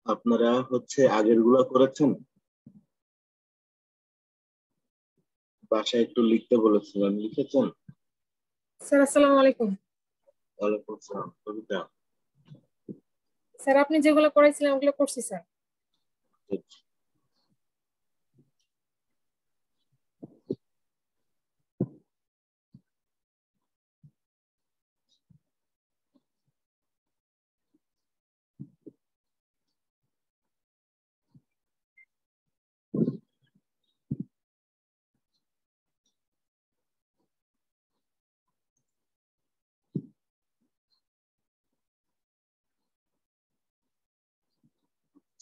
আপনারা হচ্ছে আগের গুলা করেছেন? বাসায় একটু লিখতে বলেছিলাম, লিখেছেন? স্যার আসসালামু আলাইকুম। ওয়ালাইকুম আসসালাম। কবিতা, স্যার আপনি যেগুলো করাইছিলেন ওগুলো করছি স্যার। ঠিক।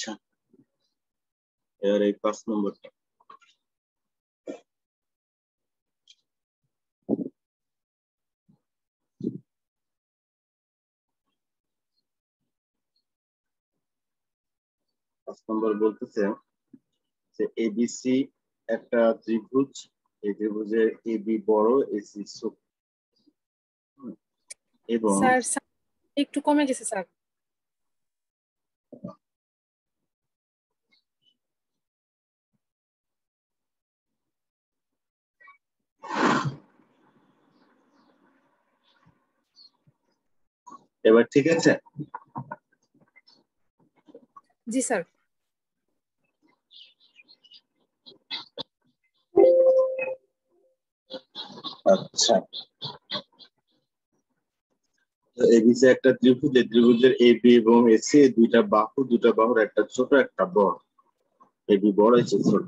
আচ্ছা, এবার এই 5 নম্বরটা। পাঁচ নম্বর বলতেছে যে এবিসি একটা ত্রিভুজ, এই ত্রিভুজের এবি বড়, এসি ছোট। এবং স্যার স্যার, একটু কমে গেছে স্যার। এবার ঠিক আছে। জি স্যার। আচ্ছা, এবিসি একটা ত্রিভুজ, এই ত্রিভুজের এবি এবং এসি দুইটা বাহু, দুটা বাহুর একটা ছোট একটা বড়। এবি বড়, এসি ছোট।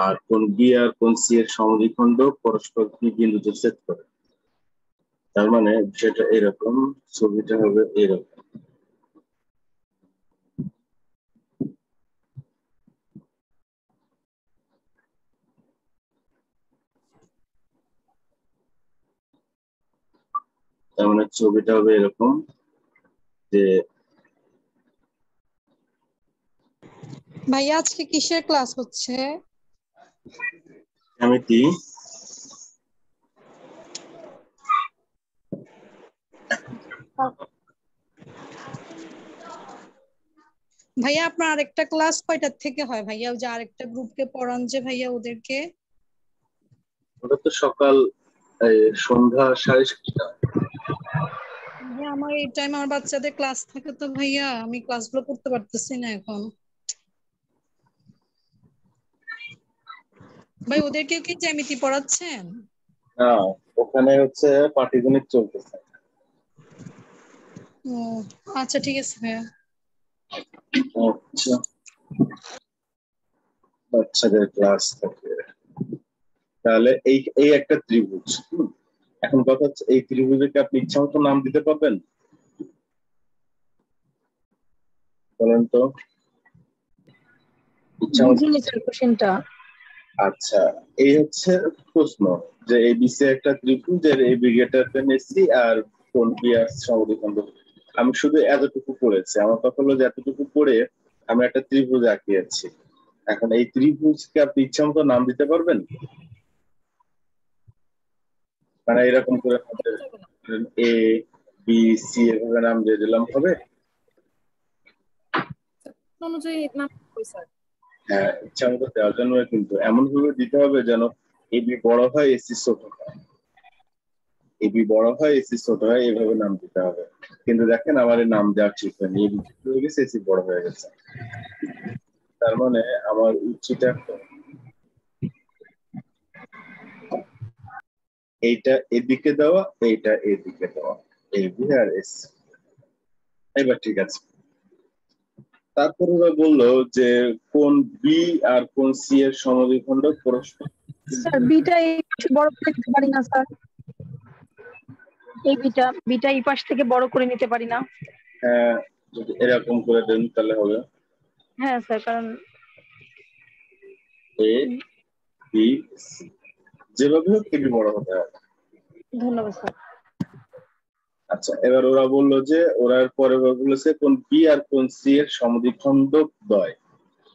আর কোন বি আর কোন সি এর সমদ্বিখণ্ড পরস্পর কি বিন্দুতে ছেদ করে। তার মানে সেটা এরকম, ছবিটা হবে এরকম। তার মানে ছবিটা হবে এরকম যে ভাইয়া আজকে কিসের ক্লাস হচ্ছে? জ্যামিতি। ভাইয়া আপনার আরেকটা ক্লাস কয়টার থেকে হয় ভাইয়া? ওই যে আরেকটা গ্রুপকে পড়ান যে ভাইয়া ওদেরকে। ওটা তো সকাল সন্ধ্যা 7:30। ভাইয়া আমার এই টাইম আমার বাচ্চাদের ক্লাস থাকে তো ভাইয়া, আমি ক্লাসগুলো করতে পারতেছি না এখন। ভাই ওদেরকে কি জ্যামিতি পড়াচ্ছেন? না, ওখানে হচ্ছে পাটিগণিত চলতেছে। ও আচ্ছা ঠিক আছে ভাইয়া। আচ্ছা, বাচ্চাদের ক্লাস থাকে। তাহলে এই এই একটা ত্রিভুজ। এখন কথা হচ্ছে এই ত্রিভুজকে আপনি ইচ্ছা মতো নাম দিতে পারবেন? বলেন তো, ইচ্ছা মতো। বুঝিনি স্যার কোশ্চেনটা। আচ্ছা, এই হচ্ছে প্রশ্ন যে এবিসি একটা ত্রিভুজের এবি গ্রেটার দেন এসি আর কোন বি আর সমদ্বিখণ্ড। আমি শুধু এতটুকু পড়েছি, আমার কথা হলো যে এতটুকু পড়ে আমি একটা ত্রিভুজ আঁকিয়েছি। এখন এই ত্রিভুজকে আপনি ইচ্ছা মতো নাম দিতে পারবেন? মানে এরকম করে এ বি সি এভাবে নাম দিয়ে দিলাম, হবে? অনুযায়ী নাম কই স্যার? হ্যাঁ, ইচ্ছা মতো দেওয়ার জন্য কিন্তু এমন ভাবে দিতে হবে যেন এবি বড় হয়, এসি ছোট হয়। এবি বড় হয়, এসি ছোট হয়, এভাবে নাম দিতে হবে। কিন্তু দেখেন আমার এই নাম দেওয়া ঠিক হয়নি, এবি ছোট হয়ে গেছে, এসি বড় হয়ে গেছে। তার মানে আমার উচিত এইটা এদিকে দেওয়া, এইটা এদিকে দেওয়া, এবি আর এসি। এবার ঠিক আছে। তারপর ওরা বললো যে কোন বি আর কোন সি এর সমদ্বিখণ্ড পরস্পর। স্যার বিটা এই পাশে বড় করে নিতে পারি না স্যার? এই বিটা বিটা এই পাশ থেকে বড় করে নিতে পারি না? হ্যাঁ, যদি এরকম করে দেন তাহলে হবে হ্যাঁ স্যার, কারণ এ বি সি, যেভাবে হোক এবি বড় হতে হবে। ধন্যবাদ স্যার। আচ্ছা, এবার ওরা বললো যে ওরা পরে বলেছে কোন বি আর কোন সি এর সমদ্বিখণ্ড দ্বয়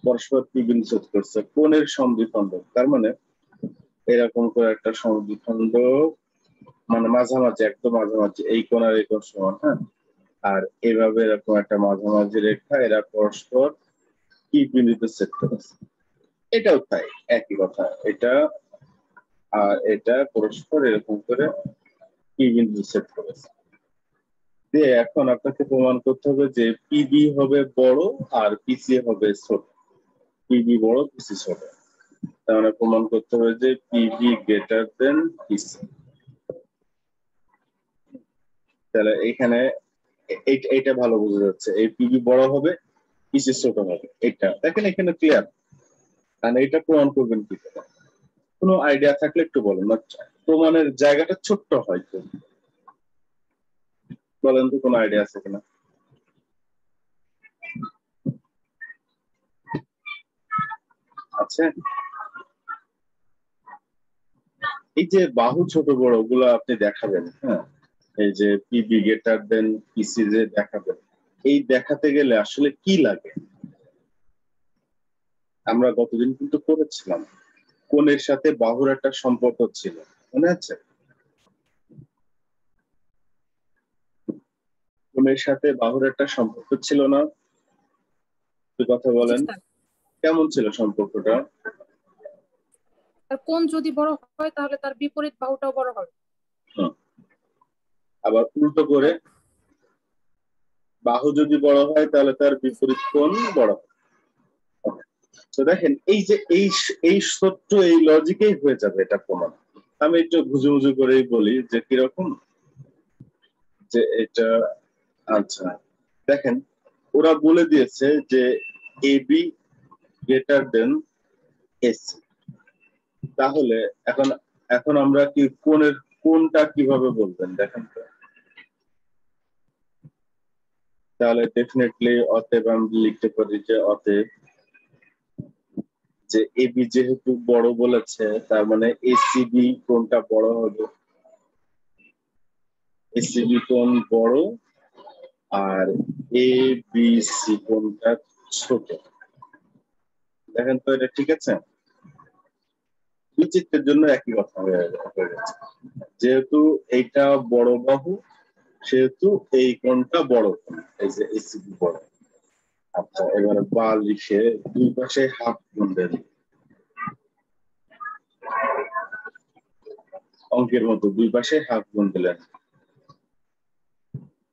পরস্পর কি বিন্দু ছেদ করছে, কোণের সমদ্বিখণ্ড। তার মানে এরকম করে একটা সমদ্বিখণ্ড, মানে মাঝামাঝি, একদম মাঝামাঝি, এই কোণ আর এই কোণ সমান, হ্যাঁ। আর এভাবে এরকম একটা মাঝামাঝি রেখা, এরা পরস্পর কি বিন্দুতে ছেদ করেছে। এটাও তাই, একই কথা। এটা আর এটা পরস্পর এরকম করে পি বিন্দু সেট করেছে। দিয়ে এখন আপনাকে প্রমাণ করতে হবে যে পিবি হবে বড় আর পিসি হবে ছোট। পিবি বড়, পিসি ছোট। তার মানে প্রমাণ করতে হবে যে পিবি গ্রেটার দেন পিসি। তাহলে এখানে এইটা ভালো বোঝা যাচ্ছে, এই পিবি বড় হবে, পিসি ছোট হবে। এটা দেখেন এখানে ক্লিয়ার। মানে এটা প্রমাণ করবেন কি করে? কোনো আইডিয়া থাকলে একটু বলেন। প্রমাণের জায়গাটা ছোট্ট হয়তো, বলেন তো কোনো আইডিয়া আছে কিনা? আছে? এই যে বাহু ছোট বড় গুলো আপনি দেখাবেন, হ্যাঁ, এই যে পিবি গ্রেটার দেন পিসি যে দেখাবেন, এই দেখাতে গেলে আসলে কি লাগে? আমরা গতদিন কিন্তু করেছিলাম কোণের সাথে বাহুর একটা সম্পর্ক ছিল, মনে আছে? কোণের সাথে বাহুর একটা সম্পর্ক ছিল না? কথা বলেন, কেমন ছিল সম্পর্কটা? আর কোণ যদি বড় হয় তাহলে তার বিপরীত বাহুটাও বড় হবে। আবার উল্টো করে বাহু যদি বড় হয় তাহলে তার বিপরীত কোণ বড় হবে। তো দেখেন এই যে এই সত্য এই লজিকেই হয়ে যাবে এটা প্রমাণ। আমি একটু ঘুজুমুজু করেই বলি যে কিরকম, যে এটা আচ্ছা দেখেন ওরা বলে দিয়েছে যে এবি গ্রেটার দেন এসি। তাহলে এখন এখন আমরা কি কোনটা কিভাবে বলবেন দেখেন তো? তাহলে ডেফিনেটলি অতএব আমি লিখতে পারি যে অতএব যে এবি যেহেতু বড় বলেছে তার মানে এসিবি কোনটা বড় হবে, এসিবি কোণ বড় আর এ বি সি কোণটা ছোট। দেখেন তো এটা ঠিক আছে? বিচিত্রের জন্য একই কথা হয়ে গেছে, যেহেতু এইটা বড় বাহু সেহেতু এই কোণটা বড় কোণ, এই যে এসিবি বড়। আচ্ছা এবার বা লিখে দুই পাশে হাফ গুণ দেন, অঙ্কের মতো দুই পাশে হাফ গুণ দিলেন।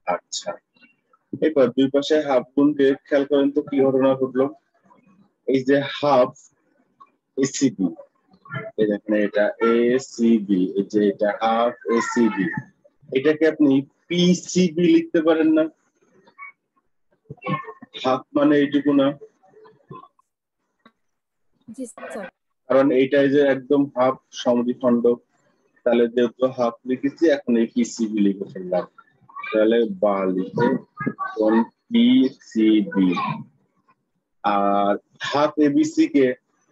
আচ্ছা এবার দুই পাশে হাফ গুণ দিয়ে খেয়াল করেন তো কি ঘটনা ঘটলো। এই যে হাফ এসিবি, এই দেখেন এটা এসিবি, এই যে এটা হাফ এসিবি, এটাকে আপনি পিসিবি লিখতে পারেন না? হাফ মানে এইটুকু না? জি স্যার। কারণ এইটাই যে একদম হাফ সমদ্বিখণ্ড, তাহলে যেহেতু হাফ লিখেছি এখন এই পিসিবি লিখে ফেললাম। তাহলে বা লিখে কোন পিসিবি, আর হাফ এবিসি কে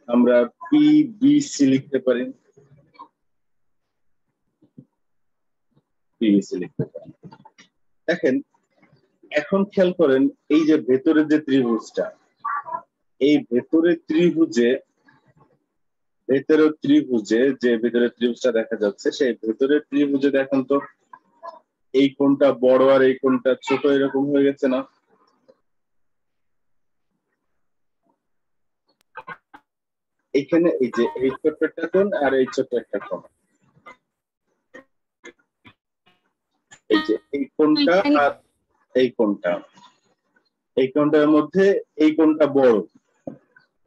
আমরা পিবিসি লিখতে পারি, পিবিসি লিখতে পারি। দেখেন এখন খেয়াল করেন এই যে ভেতরে যে ত্রিভুজটা, এই ভেতরের ত্রিভুজে যে ভেতরের ত্রিভুজটা দেখা যাচ্ছে সেই ভেতরের ত্রিভুজে দেখেন তো এই কোণটা বড় আর এই কোণটা ছোট এরকম হয়ে গেছে না? এখানে এই যে এই ছোট্ট একটা কোণ আর এই ছোট্ট একটা কোণ, এই যে এই কোণটা আর এই কোণটা, এই কোণটার মধ্যে এই কোণটা বড়,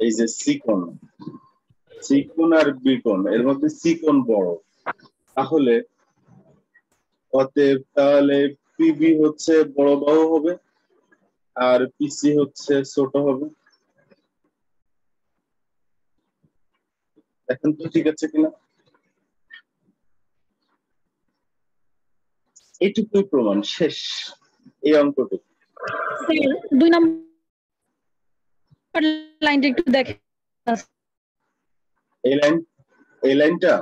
এই যে সি কোণ, সি কোণ আর বি কোণ এর মধ্যে সি কোণ বড়। তাহলে অতএব তাহলে পিবি হচ্ছে বড় বাহু হবে আর পিসি হচ্ছে ছোট হবে। এখন তো ঠিক আছে কিনা? এইটুকুই প্রমাণ, শেষ এই অঙ্কটুকু। দুই নম্বর লাইনটা একটু দেখেন। এই লাইনটা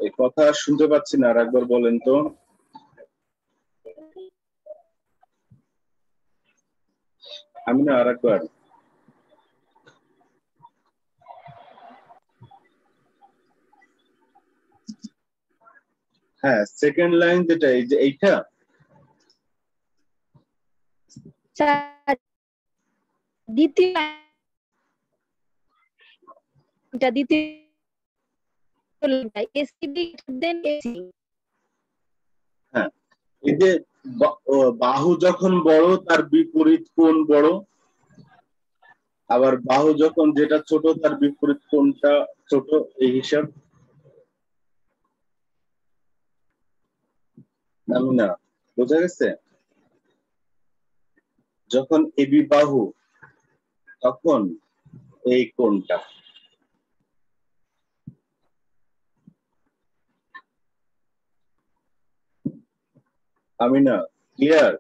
এই কথা শুনতে পাচ্ছি না, আর একবার বলেন তো। আমি না আর একবার, হ্যাঁ সেকেন্ড লাইন যেটা এই যে এইটা, দ্বিতীয় এসিবি দেন এসি। হ্যাঁ, এই যে বাহু যখন বড় তার বিপরীত কোণ বড়, আবার বাহু যখন যেটা ছোট তার বিপরীত কোণটা ছোট, এই হিসাব। না, বোঝা গেছে? যখন এবি বাহু তখন এই কোণটা। আমি না, ক্লিয়ার?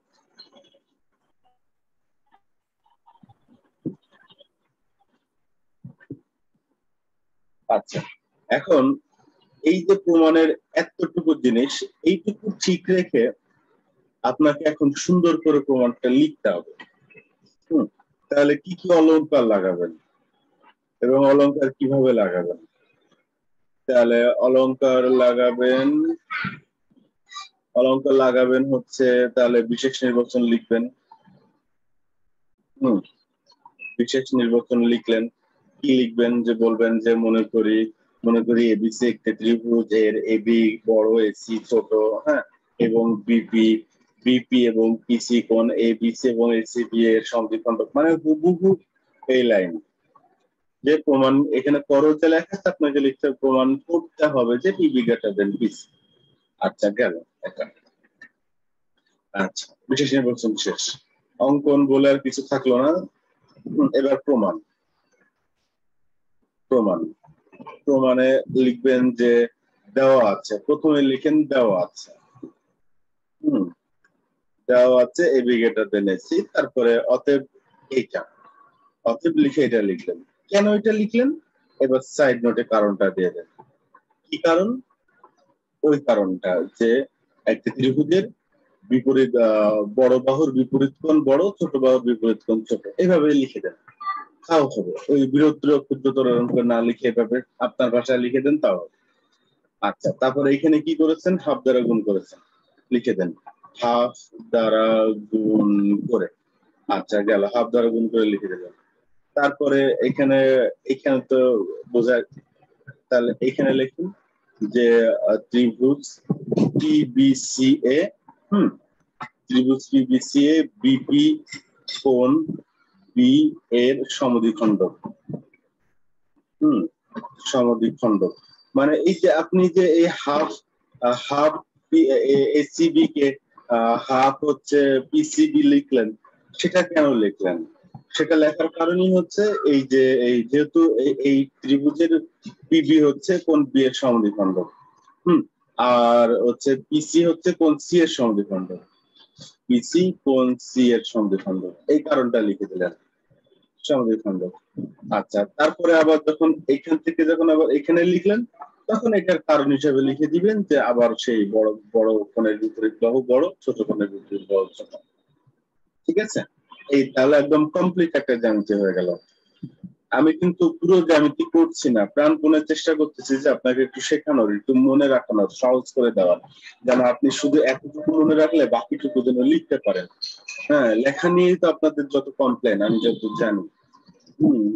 আচ্ছা, এখন এই যে প্রমাণের এতটুকু জিনিস, এইটুকু ঠিক রেখে আপনাকে এখন সুন্দর করে প্রমাণটা লিখতে হবে। তাহলে কি কি অলংকার লাগাবেন এবং অলংকার কিভাবে লাগাবেন? তাহলে অলংকার লাগাবেন হচ্ছে, তাহলে বিশেষ নির্বাচন লিখবেন। বিশেষ নির্বাচন লিখলেন, কি লিখবেন? যে বলবেন যে মনে করি এবিসি একটি ত্রিভুজ, এর এবি বড়, এসি ছোট, হ্যাঁ, এবং বিপি এবং পিসি কোণ এবিসি এবং এসিবি এর সমদ্বিখণ্ডক, মানে হুবহু এই লাইন। যে প্রমাণ এখানে করজে লেখা আছে, আপনাকে লিখতে প্রমাণ করতে হবে যে পিবি গ্রেটার দেন পিসি। আচ্ছা, গেল এটা। আচ্ছা, বিশেষ নির্বাচন শেষ, অঙ্কন বলে আর কিছু থাকলো না। এবার প্রমাণে লিখবেন যে দেওয়া আছে, প্রথমে লিখেন দেওয়া আছে, দেওয়া আছে এবি গ্রেটার দেন এসি, তারপরে অতএব লিখে এটা লিখলেন। কেন এটা লিখলেন? এবার সাইড নোটে কারণটা দিয়ে দেন। কি কারণ? ওই কারণটা যে একটি ত্রিভুজের বিপরীত বড় বাহুর বিপরীত কোণ বড়, ছোট বাহুর বিপরীত কোণ ছোট, এইভাবে লিখে দেন, তাও হবে। ওই বৃহত্তর ক্ষুদ্রতর অঙ্ক না লিখে এভাবে আপনার ভাষায় লিখে দেন, তাও হবে। আচ্ছা, তারপরে এখানে কি করেছেন? হাফ দ্বারা গুণ করেছেন, লিখে দেন হাফ দ্বারা গুণ করে। আচ্ছা, গেল, হাফ দ্বারা গুণ করে লিখে দিলেন। তারপরে এখানে তো বোঝায়, তাহলে এখানে লিখুন যে ত্রিভুজ পিবিসিএ, ত্রিভুজ পিবিসিএ বিপি কোণ বি এর সমদ্বিখণ্ডক। সমদ্বিখণ্ডক মানে এই যে আপনি যে এই হাফ এসিবি কে হাফ হচ্ছে পিসিবি লিখলেন, সেটা কেন লিখলেন? সেটা লেখার কারণই হচ্ছে এই যে যেহেতু এই ত্রিভুজের পিবি হচ্ছে কোণ বি এর সমদ্বিখণ্ডক, আর হচ্ছে পিসি হচ্ছে কোণ সি এর সমদ্বিখণ্ডক, পিসি কোণ সি এর সমদ্বিখণ্ডক, এই কারণটা লিখে দিলেন সমদ্বিখণ্ডক। আচ্ছা, তারপরে আবার যখন এখান থেকে আবার এখানে লিখলেন, তখন এটার কারণ হিসেবে লিখে দিবেন যে আবার সেই বড় বড় কোণের বিপরীত বাহু বড়, ছোট কোণের বিপরীত বাহু ছোট। ঠিক আছে? এই তাহলে একদম কমপ্লিট একটা জ্যামিতি হয়ে গেল। আমি কিন্তু পুরো জ্যামিতি করছি না, প্রাণপণে চেষ্টা করতেছি যে আপনাকে একটু শেখানোর, একটু মনে রাখানোর, সহজ করে দেওয়ার, যেন আপনি শুধু এতটুকু মনে রাখলে বাকিটুকু যেন লিখতে পারেন। হ্যাঁ, লেখা নিয়েই তো আপনাদের যত কমপ্লেন, আমি যত জানি।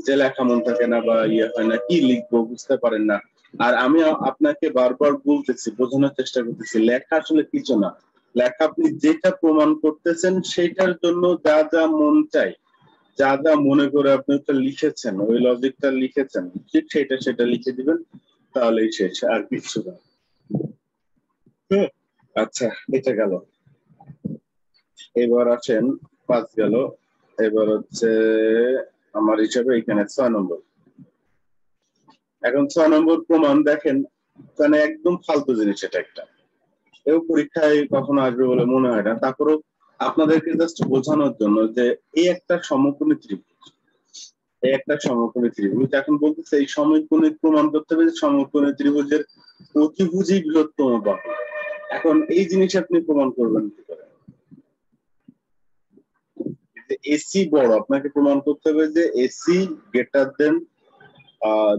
যে লেখা মন থাকে না বা ইয়ে হয় না, কি লিখবো বুঝতে পারেন না। আর আমি আপনাকে বারবার বলতেছি, বোঝানোর চেষ্টা করতেছি, লেখা আসলে কিছু না। লেখা আপনি যেটা প্রমাণ করতেছেন সেটার জন্য যা যা মন চাই, যা যা মনে করে আপনি ওটা লিখেছেন, ওই লজিকটা লিখেছেন, ঠিক সেটা লিখে দিবেন, তাহলেই শেষ, আর কিছু না। আচ্ছা, এটা গেল। এবার আসেন 5 গেল, এবার হচ্ছে আমার হিসাবে এখানে 6 নম্বর। এখন 6 নম্বর প্রমাণ দেখেন, মানে একদম ফালতু জিনিস, এটা একটা এও পরীক্ষায় কখনো আসবে বলে মনে হয় না, তারপরেও আপনাদেরকে জাস্ট বোঝানোর জন্য যে এই একটা সমকোণী ত্রিভুজ, এখন বলতেছে এই সমকোণী প্রমাণ করতে হবে যে সমকোণী ত্রিভুজের অতিভুজই বৃহত্তম বাহু। এখন এই জিনিস আপনি প্রমাণ করবেন কি করে? এসি বড়, আপনাকে প্রমাণ করতে হবে যে এসি গ্রেটার দেন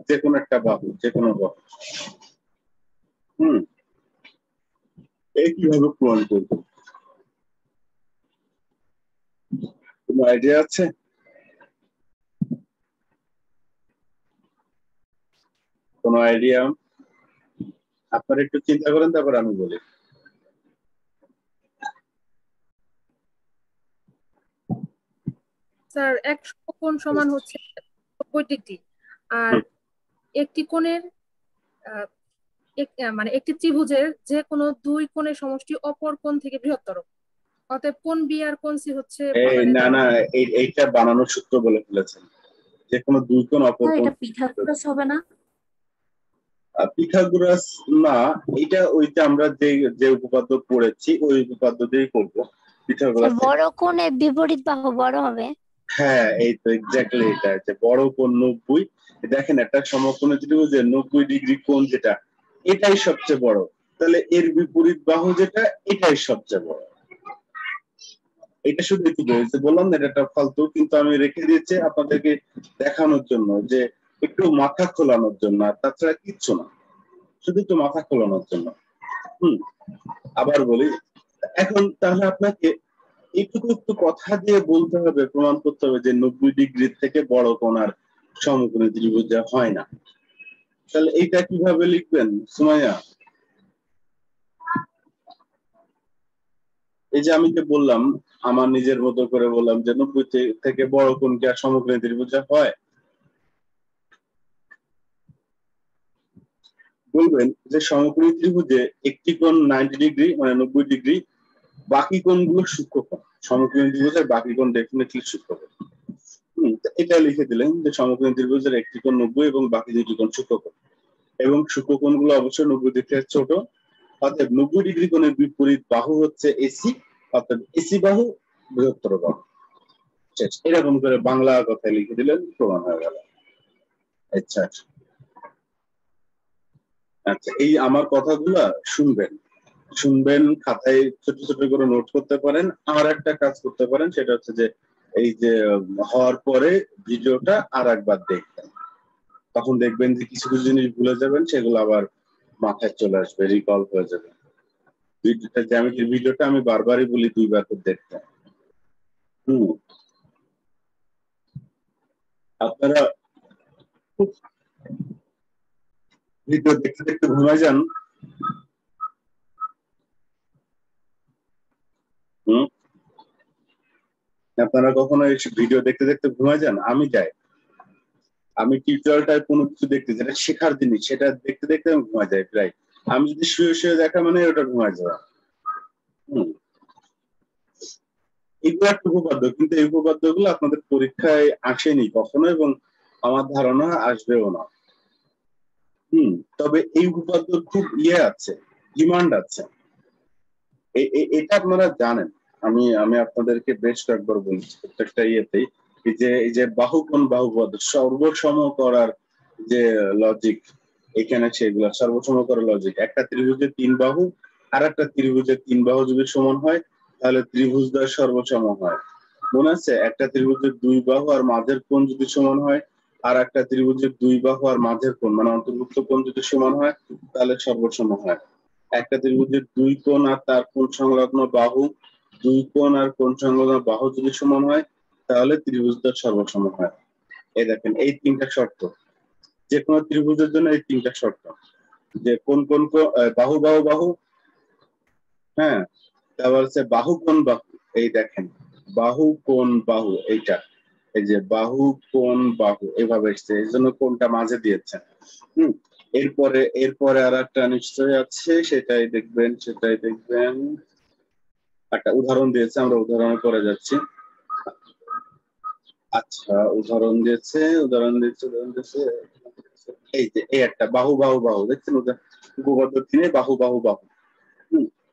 যে কোনো একটা বাহু, যে কোনো বাহু। এই কিভাবে প্রমাণ করবো? কোনো আইডিয়া আছে? কোনো আইডিয়া? আপনারা একটু চিন্তা করেন, তারপর আমি বলি। স্যার এক সমকোণ সমান হচ্ছে 90 ডিগ্রি, আর একটি কোণের মানে একটি ত্রিভুজের যে কোনো দুই কোণের সমষ্টি অপর কোণ থেকে বৃহত্তর। অতএব কোণ বি আর কোণ সি হচ্ছে এই না না, এইটা বানানোর সূত্র বলে ফেলেছেন, যে কোনো দুই কোণ অপর কোণ। এটা পিথাগোরাস হবে না? পিথাগোরাস না, এটা ওইটা আমরা যে যে উপপাদ্য পড়েছি ওই উপপাদ্য দিয়েই করবো। পিথাগোরাস বড় কোণের বিপরীত বাহু বড় হবে। হ্যাঁ, এই তো এক্স্যাক্টলি এটা, যে বড় কোণ 90। দেখেন একটা সমকোণে ত্রিভুজে 90 ডিগ্রি কোণ যেটা, এটাই সবচেয়ে বড়, তাহলে এর বিপরীত বাহু যেটা এটাই সবচেয়ে বড়। এটা শুধু একটু বলছে, বললাম না এটা একটা ফালতু, কিন্তু আমি রেখে দিয়েছি আপনাদেরকে দেখানোর জন্য, যে একটু মাথা খোলানোর জন্য, আর তাছাড়া কিচ্ছু না, শুধু একটু মাথা খোলানোর জন্য। আবার বলি, এখন তাহলে আপনাকে একটু একটু কথা দিয়ে বলতে হবে, প্রমাণ করতে হবে যে 90 ডিগ্রি থেকে বড় কোণ আর সমকোণী ত্রিভুজ হয় না। তাহলে এইটা কিভাবে লিখবেন সুমাইয়া? এই যে আমি যে বললাম, আমার নিজের মতো করে বললাম যে 90 থেকে বড় কোণ কি আর সমকোণী ত্রিভুজ হয়? বলবেন যে সমকোণী ত্রিভুজে একটি কোণ 90 ডিগ্রি মানে 90 ডিগ্রি, বাকি কোণগুলো সূক্ষ্ম কোণ। সমকোণী ত্রিভুজের বাকি কোণ ডেফিনেটলি সূক্ষ্ম কোণ। এটা লিখে দিলেন যে সমকোণী ত্রিভুজের একটি কোণ 90 এবং বাকি দুটি কোণ সূক্ষ্ম কোণ, এবং সূক্ষ্ম কোণগুলো অবশ্যই 90 ডিগ্রি থেকে ছোট। অতএব 90 ডিগ্রি কোণের বিপরীত বাহু হচ্ছে এসি, অর্থাৎ এসি বাহু বৃহত্তর বাহু। এরকম করে বাংলা কথায় লিখে দিলেন, প্রমাণ হয়ে গেল। আচ্ছা আচ্ছা, এই আমার কথাগুলা শুনবেন, খাতায় ছোট ছোট করে নোট করতে পারেন। আর একটা কাজ করতে পারেন, সেটা হচ্ছে যে এই যে হওয়ার পরে ভিডিওটা আর একবার দেখবেন, তখন দেখবেন যে কিছু কিছু জিনিস ভুলে যাবেন, সেগুলো আবার মাথায় চলে আসবে, রিকল হয়ে যাবে। ভিডিওটা, জ্যামিতির ভিডিওটা আমি বারবারই বলি 2 বার করে দেখতে। আপনারা ভিডিও দেখতে দেখতে ঘুমায় যান? আপনারা কখনো এই ভিডিও দেখতে দেখতে ঘুমায় যান? আমি যাই। আমি টিউটোরিয়ালটা কোনো কিছু দেখতে, যেটা শেখার জিনিস, সেটা দেখতে দেখতে আমি ঘুমায় যাই প্রায়। আমি যদি শুয়ে শুয়ে দেখা মানে ওটা ঘুমায় যাওয়া। এগুলো একটা উপপাদ্য, কিন্তু এই উপপাদ্য গুলো আপনাদের পরীক্ষায় আসেনি কখনো, এবং আমার ধারণা আসবেও না। তবে এই উপপাদ্যর খুব আছে, ডিমান্ড আছে, এটা আপনারা জানেন। আমি আপনাদেরকে বেশ কয়েকবার বলছি প্রত্যেকটা ইয়েতেই, এই যে বাহু কোণ বাহুপদ সর্বসম করার যে লজিক, এখানে সেগুলো সর্বসম করার লজিক। একটা ত্রিভুজের 3 বাহু আর একটা ত্রিভুজের 3 বাহু যদি সমান হয়, তাহলে ত্রিভুজদ্বয় সর্বসম হয়। মনে আছে? একটা ত্রিভুজের 2 বাহু আর মাঝের কোণ যদি সমান হয়, আর একটা ত্রিভুজের 2 বাহু আর মাঝের কোণ মানে অন্তর্ভুক্ত কোণ যদি সমান হয়, তাহলে সর্বসম হয়। একটা ত্রিভুজের 2 কোণ আর তার কোণ সংলগ্ন বাহু, 2 কোণ আর কোণ সংলগ্ন বাহু যদি সমান হয়, তাহলে ত্রিভুজদ্বয় সর্বসম হয়। এই দেখেন, এই 3টা শর্ত যে কোনো ত্রিভুজের জন্য, এই 3টা শর্ত, যে কোন কোন বাহু বাহু বাহু, হ্যাঁ, তারপর হচ্ছে বাহু কোণ বাহু। এই দেখেন, বাহু কোণ বাহু, এইটা এই যে বাহু কোণ বাহু এভাবে এসছে, এই জন্য কোণটা মাঝে দিয়েছে। এরপরে আর একটা নিশ্চয় আছে, সেটাই দেখবেন একটা উদাহরণ দিয়েছে, আমরা উদাহরণে করে যাচ্ছি। আচ্ছা, উদাহরণ দিয়েছে এই যে এই একটা বাহু বাহু বাহু, দেখছেন উপপাদ্য 3 বাহু বাহু বাহু।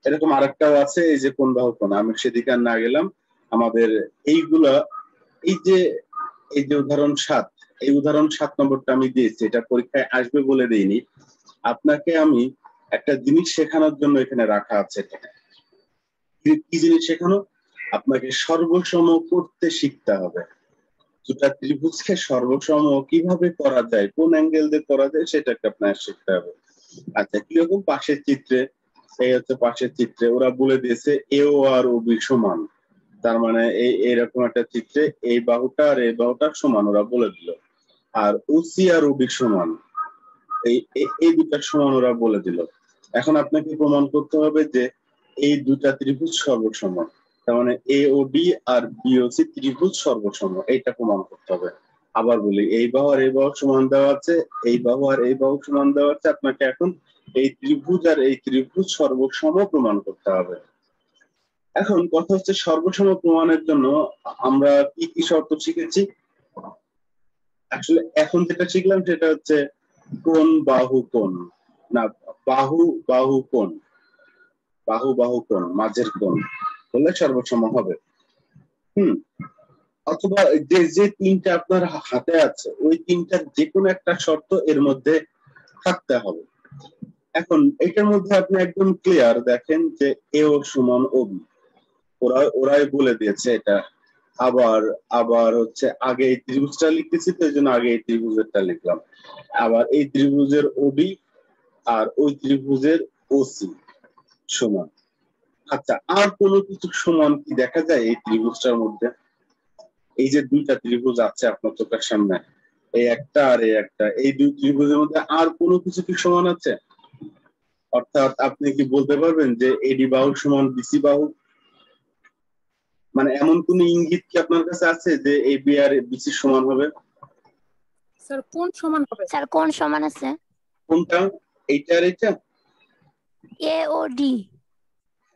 এরকম আরেকটাও আছে, এই যে কোণ বাহু কোণ, আমি সেদিকে আর না গেলাম। আমাদের এইগুলা, এই যে উদাহরণ 7, এই উদাহরণ 7 নম্বরটা আমি দিয়েছি, এটা পরীক্ষায় আসবে বলে দেইনি আপনাকে। আমি একটা জিনিস শেখানোর জন্য এখানে রাখা আছে। কি জিনিস শেখানো? আপনাকে সর্বসম করতে শিখতে হবে। দুটা ত্রিভুজকে সর্বসম কিভাবে করা যায়, কোন অ্যাঙ্গেল দিয়ে করা যায়, সেটাকে আপনার শিখতে হবে। আচ্ছা, কিরকম? পাশের চিত্রে, এই হচ্ছে পাশের চিত্রে ওরা বলে দিয়েছে এও আর ও বি সমান, তার মানে এইরকম একটা চিত্রে এই বাহুটা আর এই বাহুটা সমান ওরা বলে দিল। আর ওসি আর ওবি সমান, এই দুটা সমান ওরা বলে দিল। এখন আপনাকে প্রমাণ করতে হবে যে এই দুটা ত্রিভুজ সর্বসম, তার মানে এওডি আর বিওসি ত্রিভুজ সর্বসম, এইটা প্রমাণ করতে হবে। আবার বলি, এই বাহু আর এই বাহু সমান দেওয়া আছে, এই বাহু আর এই বাহু সমান দেওয়া আছে, আপনাকে এখন এই ত্রিভুজ আর এই ত্রিভুজ সর্বসম প্রমাণ করতে হবে। এখন কথা হচ্ছে সর্বসম প্রমাণের জন্য আমরা কি কি শর্ত শিখেছি? আসলে এখন যেটা শিখলাম সেটা হচ্ছে কোণ বাহু কোণ, না বাহু বাহু কোণ, বাহু বাহু কোণ, মাঝের কোণ বললে সর্বসম হবে। অথবা যে যে তিনটা আপনার হাতে আছে ওই তিনটার যে কোনো একটা শর্ত এর মধ্যে থাকতে হবে। এখন এটার মধ্যে আপনি একদম ক্লিয়ার দেখেন যে এও সমান ওবি, ওরাই বলে দিয়েছে এটা। আবার আবার হচ্ছে আগে এই ত্রিভুজটা লিখতেছি তো এই জন্য আগে এই ত্রিভুজেরটা লিখলাম। আবার এই ত্রিভুজের ওবি আর ওই ত্রিভুজের ওসি সমান। আচ্ছা, আর কোনো কিছু সমান কি দেখা যায় এই ত্রিভুজটার মধ্যে? এই যে দুইটা ত্রিভুজ আছে আপনার চোখের সামনে, এই একটা আর এই একটা, এই দুই ত্রিভুজের মধ্যে আর কোনো কিছু কি সমান আছে? অর্থাৎ আপনি কি বলতে পারবেন যে এডি বাহু সমান বিসি বাহু? মানে এমন কোন ইঙ্গিত কি আপনার কাছে আছে যে এ বি আর বিসি সমান হবে? স্যার কোন সমান হবে? স্যার কোন সমান আছে? কোনটা? এইটা আর এইটা? এ ও ডি।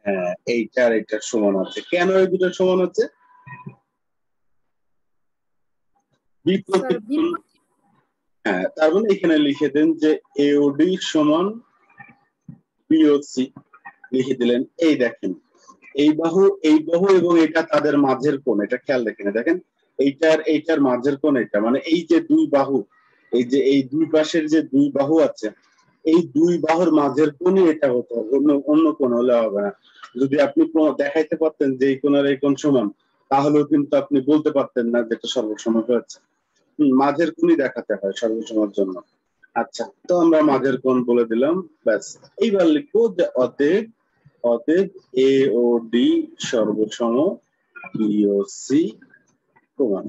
হ্যাঁ, এইটা আর এইটার সমান আছে। কেন এই দুটো সমান আছে? বিপরীত কোণ। হ্যাঁ, তার মানে এখানে লিখে দেন যে এওডি সমান বিওসি, লিখে দিলেন। এই দেখেন এই বাহু এবং এটা তাদের মাঝের কোণ, এটা খেয়াল রেখে দেখেন এইটার মাঝের কোণ এটা, মানে এই যে দুই বাহু, এই যে এই দুই পাশের যে দুই বাহু আছে এই দুই বাহুর মাঝের কোণই এটা হতে হবে, অন্য কোণ হলে হবে না। যদি আপনি দেখাইতে পারতেন যে এই কোণ আর এই কোণ সমান, তাহলেও কিন্তু আপনি বলতে পারতেন না যেটা সর্বসম হয়েছে। মাঝের কোণই দেখাতে হয় সর্বসমের জন্য। আচ্ছা, তো আমরা মাঝের কোণ বলে দিলাম, ব্যাস। এইবার লিখবো যে অতএব এ ও ডি সর্বসম, বিওসি প্রমাণ।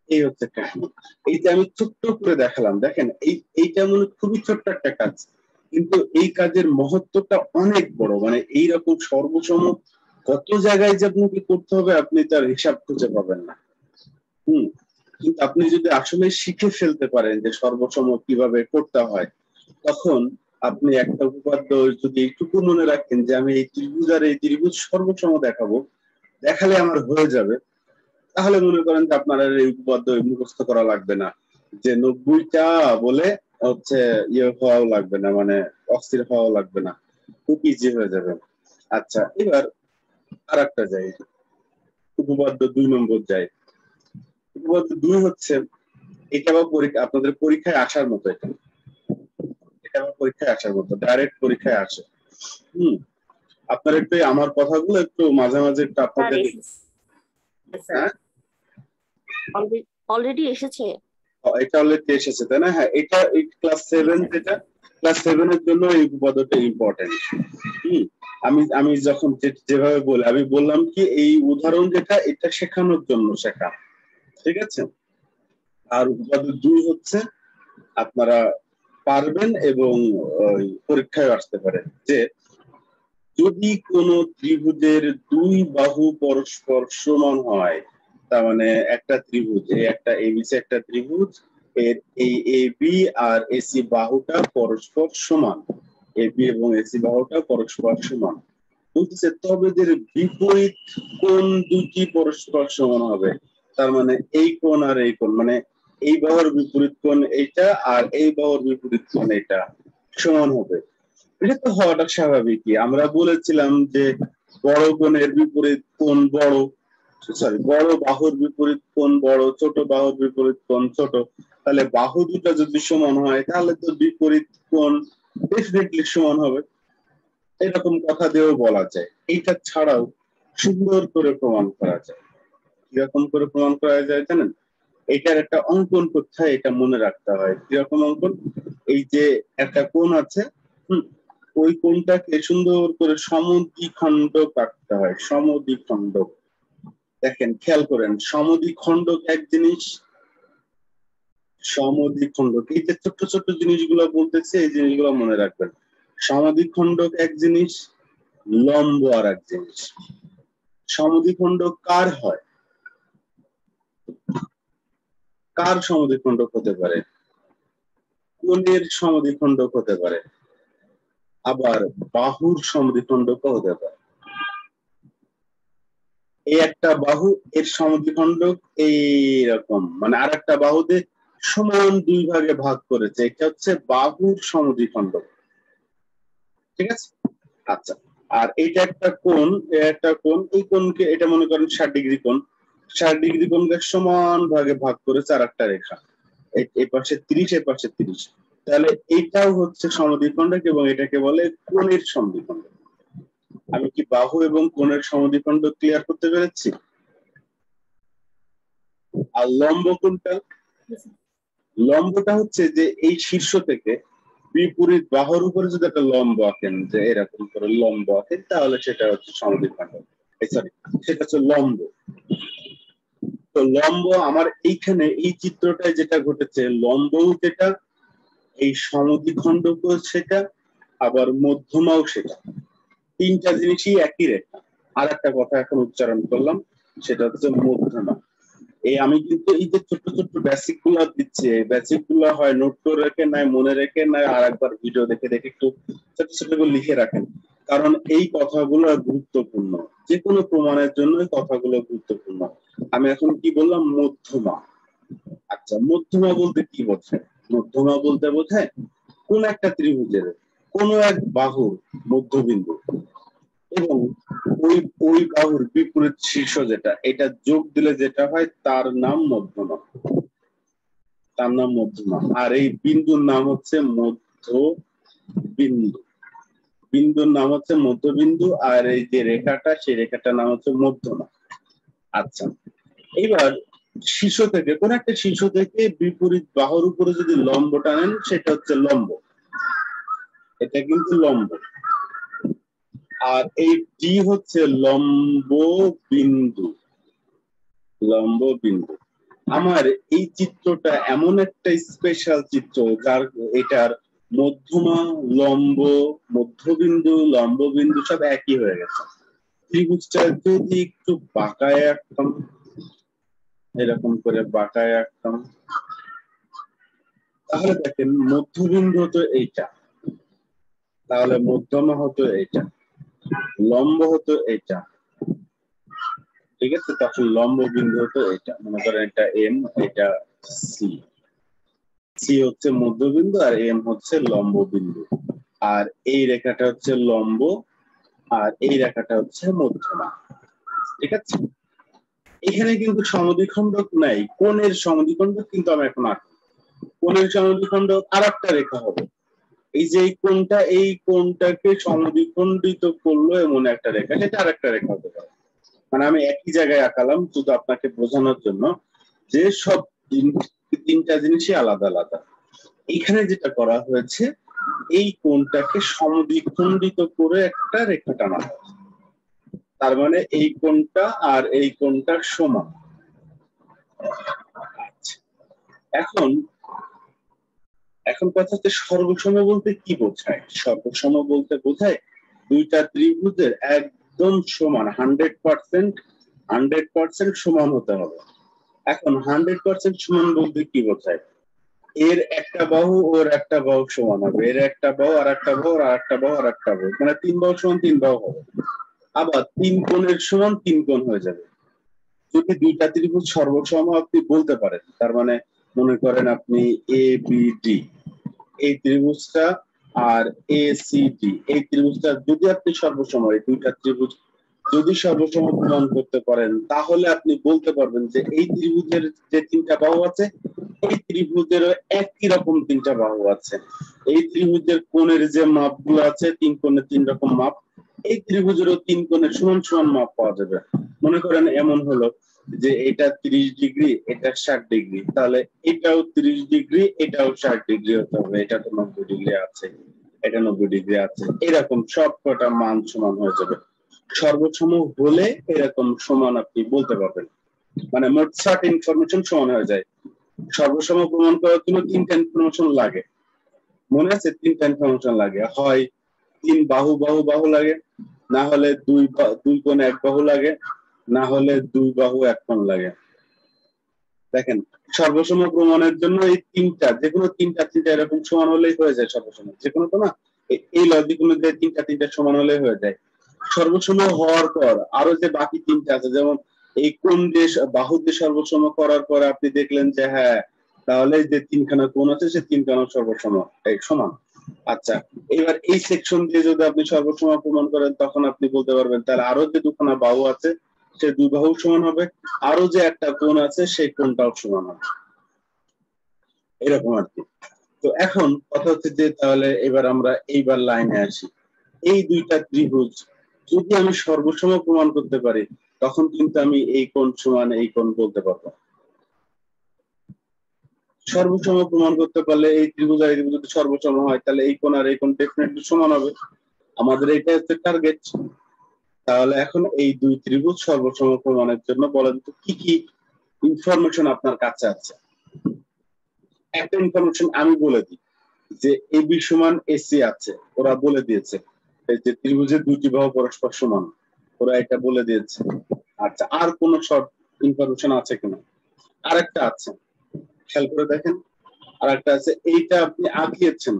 এই হচ্ছে কাহিনী। এইটা আমি ছোট্ট করে দেখালাম, দেখেন এইটা মনে খুবই ছোট্ট একটা কাজ, কিন্তু এই কাজের মহত্বটা অনেক বড়। মানে এইরকম সর্বসম কত জায়গায় যে আপনাকে করতে হবে আপনি তার হিসাব খুঁজে পাবেন না। কিন্তু আপনি যদি আসলে শিখে ফেলতে পারেন যে সর্বসম কিভাবে করতে হয়, তখন আপনি একটা উপপাদ্য যদি একটু মনে রাখেন যে আমি এই ত্রিভুজ আর এই ত্রিভুজ সর্বসম দেখালে আমার হয়ে যাবে, তাহলে মনে করেন যে আপনার এই উপপাদ্য মুখস্থ করা লাগবে না, যে 90টা বলে হচ্ছে ইয়ে হওয়াও লাগবে না, মানে অস্থির হওয়াও লাগবে না, খুব ইজি হয়ে যাবে। আচ্ছা, এবার আর একটা যাই, উপপাদ্য 2 নম্বর যাই। উপপাদ্য 2 হচ্ছে, এটা আপনাদের পরীক্ষায় আসার মতো, এটা আমার পরীক্ষায় আসার মতো, ডাইরেক্ট পরীক্ষায় আসে। আপনার একটু আমার কথাগুলো একটু মাঝে মাঝে একটু আপনাদের অলরেডি এসেছে, এটা অলরেডি এসেছে তাই না? হ্যাঁ, এটা ক্লাস 7, যেটা ক্লাস 7 এর জন্য এই উপপাদ্যটা ইম্পর্টেন্ট। আমি যখন যেভাবে বলি, আমি বললাম কি এই উদাহরণ যেটা এটা শেখানোর জন্য শেখা, ঠিক আছে? আর উপপাদ্য 2 হচ্ছে আপনারা পারবেন এবং পরীক্ষায় আসতে পারে যে যদি কোনো ত্রিভুজের দুই বাহু পরস্পর সমান হয়, তার মানে একটা ত্রিভুজ, একটা এবিসি একটা ত্রিভুজ, এর এই এবি আর এসি বাহুটা পরস্পর সমান, এবি এবং এসি বাহুটা পরস্পর সমান, বলতেছে তবে এদের বিপরীত কোণ দুটি পরস্পর সমান হবে। তার মানে এই কোণ আর এই কোণ, মানে এই বাহুর বিপরীত কোণ এইটা আর এই বাহুর বিপরীত কোণ এটা সমান হবে। এটা তো হওয়াটা স্বাভাবিকই। আমরা বলেছিলাম যে বড় কোণের বিপরীত কোণ বড়, বড় বাহুর বিপরীত কোণ বড়, ছোট বাহুর বিপরীত কোণ ছোট। তাহলে বাহু দুটো যদি সমান হয় তাহলে তো বিপরীত কোণ ডেফিনেটলি সমান হবে। এরকম কথা দিয়েও বলা যায়। এইটা ছাড়াও সুন্দর করে প্রমাণ করা যায়। কিরকম করে প্রমাণ করা যায় জানেন? এটার একটা অঙ্কন করতে হয়, এটা মনে রাখতে হয়। কিরকম অঙ্কন? এই যে একটা কোণ আছে, ওই কোণটাকে সুন্দর করে সমদ্বিখণ্ডক আঁকতে হয়। সমদ্বিখণ্ডক, দেখেন খেয়াল করেন, সমদ্বিখণ্ডক এক জিনিস, সমদ্বিখণ্ডক এই যে ছোট্ট ছোট্ট জিনিসগুলো বলতেছে, এই জিনিসগুলো মনে রাখবেন। সমদ্বিখণ্ডক এক জিনিস, লম্ব আর এক জিনিস। সমদ্বিখণ্ডক কার হয়? কার সমদ্বিখণ্ডক হতে পারে? কোণের সমদ্বিখণ্ডক হতে পারে, আবার বাহুর সমদ্বিখণ্ডকও হতে পারে। এই একটা বাহু, এর সমদ্বিখণ্ডক এইরকম, মানে আর একটা বাহুতে সমান দুই ভাগে ভাগ করেছে, এটা হচ্ছে বাহুর সমদ্বিখণ্ডক। ঠিক আছে? আচ্ছা, আর এইটা একটা কোণ, একটা কোণ, এই কোণকে এটা মনে করেন 60 ডিগ্রি কোণ, 60 ডিগ্রি কোণকে সমান ভাগে ভাগ করেছে আর একটা রেখা, এই পাশে 30, এই পাশে 30। তাহলে এইটাও হচ্ছে সমদ্বিখণ্ডক এবং এটাকে বলে কোণের সমদ্বিখণ্ডক। আমি কি বাহু এবং কোণের সমদ্বিখণ্ডক ক্লিয়ার করতে পেরেছি? আর লম্ব কোনটা? লম্বটা হচ্ছে যে এই শীর্ষ থেকে বিপরীত বাহুর উপরে যদি একটা লম্ব আঁকেন, যে এরকম করে লম্ব আঁকেন, তাহলে সেটা হচ্ছে সমদ্বিখণ্ডক, সরি সেটা হচ্ছে লম্ব। তো লম্ব আমার এইখানে এই চিত্রটায় যেটা ঘটেছে, লম্বও যেটা, এই সমদ্বিখণ্ডকও সেটা, আবার মধ্যমাও সেটা, তিনটা জিনিসই একই রেখা। আর একটা কথা এখন উচ্চারণ করলাম, সেটা হচ্ছে মধ্যমা। এই আমি কিন্তু এই যে ছোট ছোট বেসিক গুলো দিচ্ছি, এই বেসিক গুলো হয় নোট করে রেখে, নাই মনে রেখে, নাই আর একবার ভিডিও দেখে দেখে একটু ছোট ছোট করে লিখে রাখেন, কারণ এই কথাগুলো গুরুত্বপূর্ণ, যে কোনো প্রমাণের জন্য এই কথাগুলো গুরুত্বপূর্ণ। আমি এখন কি বললাম? মধ্যমা। আচ্ছা, মধ্যমা বলতে কি বোঝায়? মধ্যমা বলতে বোঝায় কোন একটা ত্রিভুজের কোন এক বাহুর মধ্যবিন্দু এবং ওই ওই বাহুর বিপরীত শীর্ষ যেটা, এটা যোগ দিলে যেটা হয় তার নাম মধ্যমা, তার নাম মধ্যমা। আর এই বিন্দুর নাম হচ্ছে মধ্যবিন্দু, বিন্দুর নাম হচ্ছে মধ্যবিন্দু, আর এই যে রেখাটা, সেই রেখাটার নাম হচ্ছে মধ্যমা। আচ্ছা, এবার শীর্ষ থেকে কোন একটা শীর্ষ থেকে বিপরীত বাহুর উপরে যদি লম্ব টানেন, সেটা হচ্ছে লম্ব, এটা কিন্তু লম্ব। আর এই ডি হচ্ছে লম্ব বিন্দু, লম্ব বিন্দু। আমার এই চিত্রটা এমন একটা স্পেশাল চিত্র, যার এটার মধ্যমা, লম্ব, মধ্যবিন্দু, লম্ব বিন্দু সব একই হয়ে গেছে। ত্রিভুজটা যদি একটু বাঁকায় আঁকতাম, এরকম করে বাঁকায় আঁকতাম, তাহলে দেখেন মধ্যবিন্দু হতো এইটা, তাহলে মধ্যমা হতো এইটা, লম্ব হতো এটা, ঠিক আছে? তখন লম্ব বিন্দু হতো এটা, মনে করেন এটা এম, এটা সি, সি হচ্ছে মধ্যবিন্দু আর এম হচ্ছে লম্ব বিন্দু, আর এই রেখাটা হচ্ছে লম্ব আর এই রেখাটা হচ্ছে মধ্যমা। ঠিক আছে? এখানে কিন্তু সমদ্বিখণ্ডক নাই, কোণের সমদ্বিখণ্ডক কিন্তু আমি এখন আঁকবো। কোণের সমদ্বিখণ্ডক আর একটা রেখা হবে, এই যে এই কোণটা, এই কোণটাকে সমদ্বিখণ্ডিত করলো এমন একটা রেখা, সেটা আর একটা রেখা হতে পারে। মানে আমি একই জায়গায় আঁকালাম শুধু আপনাকে বোঝানোর জন্য যে সব তিনটা জিনিসই আলাদা আলাদা। এখানে যেটা করা হয়েছে, এই কোণটাকে সমদ্বিখণ্ডিত করে একটা রেখা টানা হয়েছে, তার মানে এই কোণটা আর এই কোণটা সমান। আচ্ছা, এখন এখন কথা হচ্ছে সর্বসম বলতে কি বোঝায়? সর্বসম বলতে বোঝায় দুইটা ত্রিভুজের একদম সমান, 100% সমান হতে হবে। এখন 100% সমান বলতে কি বোঝায়? এর একটা বাহু ওর একটা বাহু সমান হবে, এর একটা বাহু আর একটা বাহু আর একটা বাহু আর একটা বাহু, মানে 3 বাহু সমান 3 বাহু হবে। আবার 3 কোণের সমান 3 কোণ হয়ে যাবে। যদি দুইটা ত্রিভুজ সর্বসম আপনি বলতে পারেন, তার মানে মনে করেন আপনি এ বি ডি এই ত্রিভুজটা আর এ সি ডি এই ত্রিভুজটা যদি আপনি সর্বসম, এই দুইটা ত্রিভুজ যদি সর্বসম প্রমাণ করতে পারেন, তাহলে আপনি বলতে পারবেন যে এই ত্রিভুজের যে তিনটা বাহু আছে, এই ত্রিভুজেরও একই রকম তিনটা বাহু আছে। এই ত্রিভুজের কোণের যে মাপগুলো আছে, 3 কোণের 3 রকম মাপ, এই ত্রিভুজেরও 3 কোণের সমান সমান মাপ পাওয়া যাবে। মনে করেন এমন হলো যে এটা 30 ডিগ্রি, এটা 60 ডিগ্রি, তাহলে এটাও 30 ডিগ্রি, এটাও 60 ডিগ্রি হতে হবে, এটা তো 90 ডিগ্রি আছে, এটা 90 ডিগ্রি আছে, এরকম সব কটা মান সমান হয়ে যাবে। সর্বসম হলে এরকম সমান আপনি বলতে পারবেন, মানে মোট 60 ইনফরমেশন সমান হয়ে যায়। সর্বসম প্রমাণ করার জন্য 3টা ইনফরমেশন লাগে, মনে আছে? 3টা ইনফরমেশন লাগে, হয় তিন বাহু বাহু বাহু লাগে, না হলে দুই কোণ এক বাহু লাগে, না হলে দুই বাহু এক কোণ লাগে। দেখেন সর্বসম প্রমাণের জন্য এই তিনটা, যে কোনো তিনটা এরকম সমান হলেই হয়ে যায় সর্বসম, যে কোনো তো না, এই লজিক অনুযায়ী তিনটা সমান হলেই হয়ে যায়। সর্বসম হওয়ার পর আরো যে বাকি তিনটা আছে, যেমন এই কোণ দিয়ে বাহু দিয়ে সর্বসম করার পর আপনি দেখলেন যে হ্যাঁ তাহলে যে তিনখানা কোণ আছে সে তিনখানা সর্বসম সমান। আচ্ছা, এবার এই সেকশন দিয়ে যদি আপনি সর্বসম প্রমাণ করেন তখন আপনি বলতে পারবেন তাহলে আরো যে দুখানা বাহু আছে সে দুই বাহু সমান হবে, আরো যে একটা কোণ আছে সেই কোণটাও সমান হবে, এরকম আর কি। তো এখন কথা হচ্ছে যে তাহলে এবার আমরা এইবার লাইনে আসি। এই দুইটা ত্রিভুজ যদি আমি সর্বসম প্রমাণ করতে পারি তখন কিন্তু আমি এই কোণ সমান এই কোণ বলতে পারবো। সর্বসম প্রমাণ করতে পারলে এই ত্রিভুজ আর এই ত্রিভুজ যদি সর্বসম হয় তাহলে এই কোণ আর এই কোণ ডেফিনেটলি সমান হবে, আমাদের এইটা হচ্ছে টার্গেট। তাহলে এখন এই দুই ত্রিভুজ সর্বসম প্রমাণের জন্য বলেন তো কি কি ইনফরমেশন আপনার কাছে আছে। একটা ইনফরমেশন আমি বলে দিই যে এবি সমান এসি আছে, ওরা বলে দিয়েছে এই যে ত্রিভুজের দুইটি বাহু পরস্পর সমান, ওরা এটা বলে দিয়েছে। আচ্ছা, আর কোন শর্ট ইনফরমেশন আছে কিনা? আরেকটা আছে, খেয়াল করে দেখেন, আরেকটা আছে, এইটা আপনি আঁকিয়েছেন,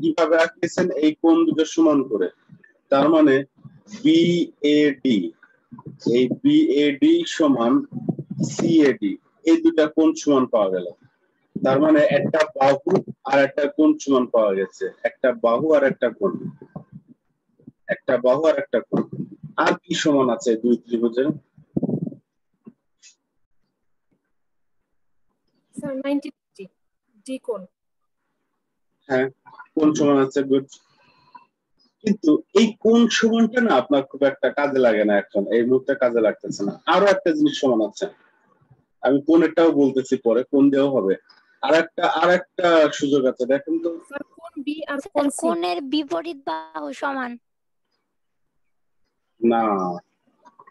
কিভাবে আঁকিয়েছেন? এই কোণ দুটো সমান করে, তার মানে বিএডি, এই বিএডি সমান সিএডি, এই দুটা কোণ সমান পাওয়া গেল। তার মানে একটা বাহু আর একটা কোণ সমান পাওয়া গেছে, একটা বাহু আর একটা কোণ, একটা বাহু আর একটা কোণ। আর কি সমান আছে দুই ত্রিভুজের? স্যার 90 ডিগ্রি ডি কোণ। হ্যাঁ, কোণ সমান আছে, গুড। কিন্তু এই কোণ সমানটা না আপনার খুব একটা কাজে লাগে না, এখন এই মুহূর্তে কাজে লাগতেছে না। আরো একটা জিনিস সমান আছে, আমি কোণেরটাও বলতেছি পরে, কোণ দেওয়া হবে। আরেকটা সুযোগ আছে, দেখেন তো। স্যার কোণ বি আর কোণ সি। কোণের বিপরীত বাহু সমান। না,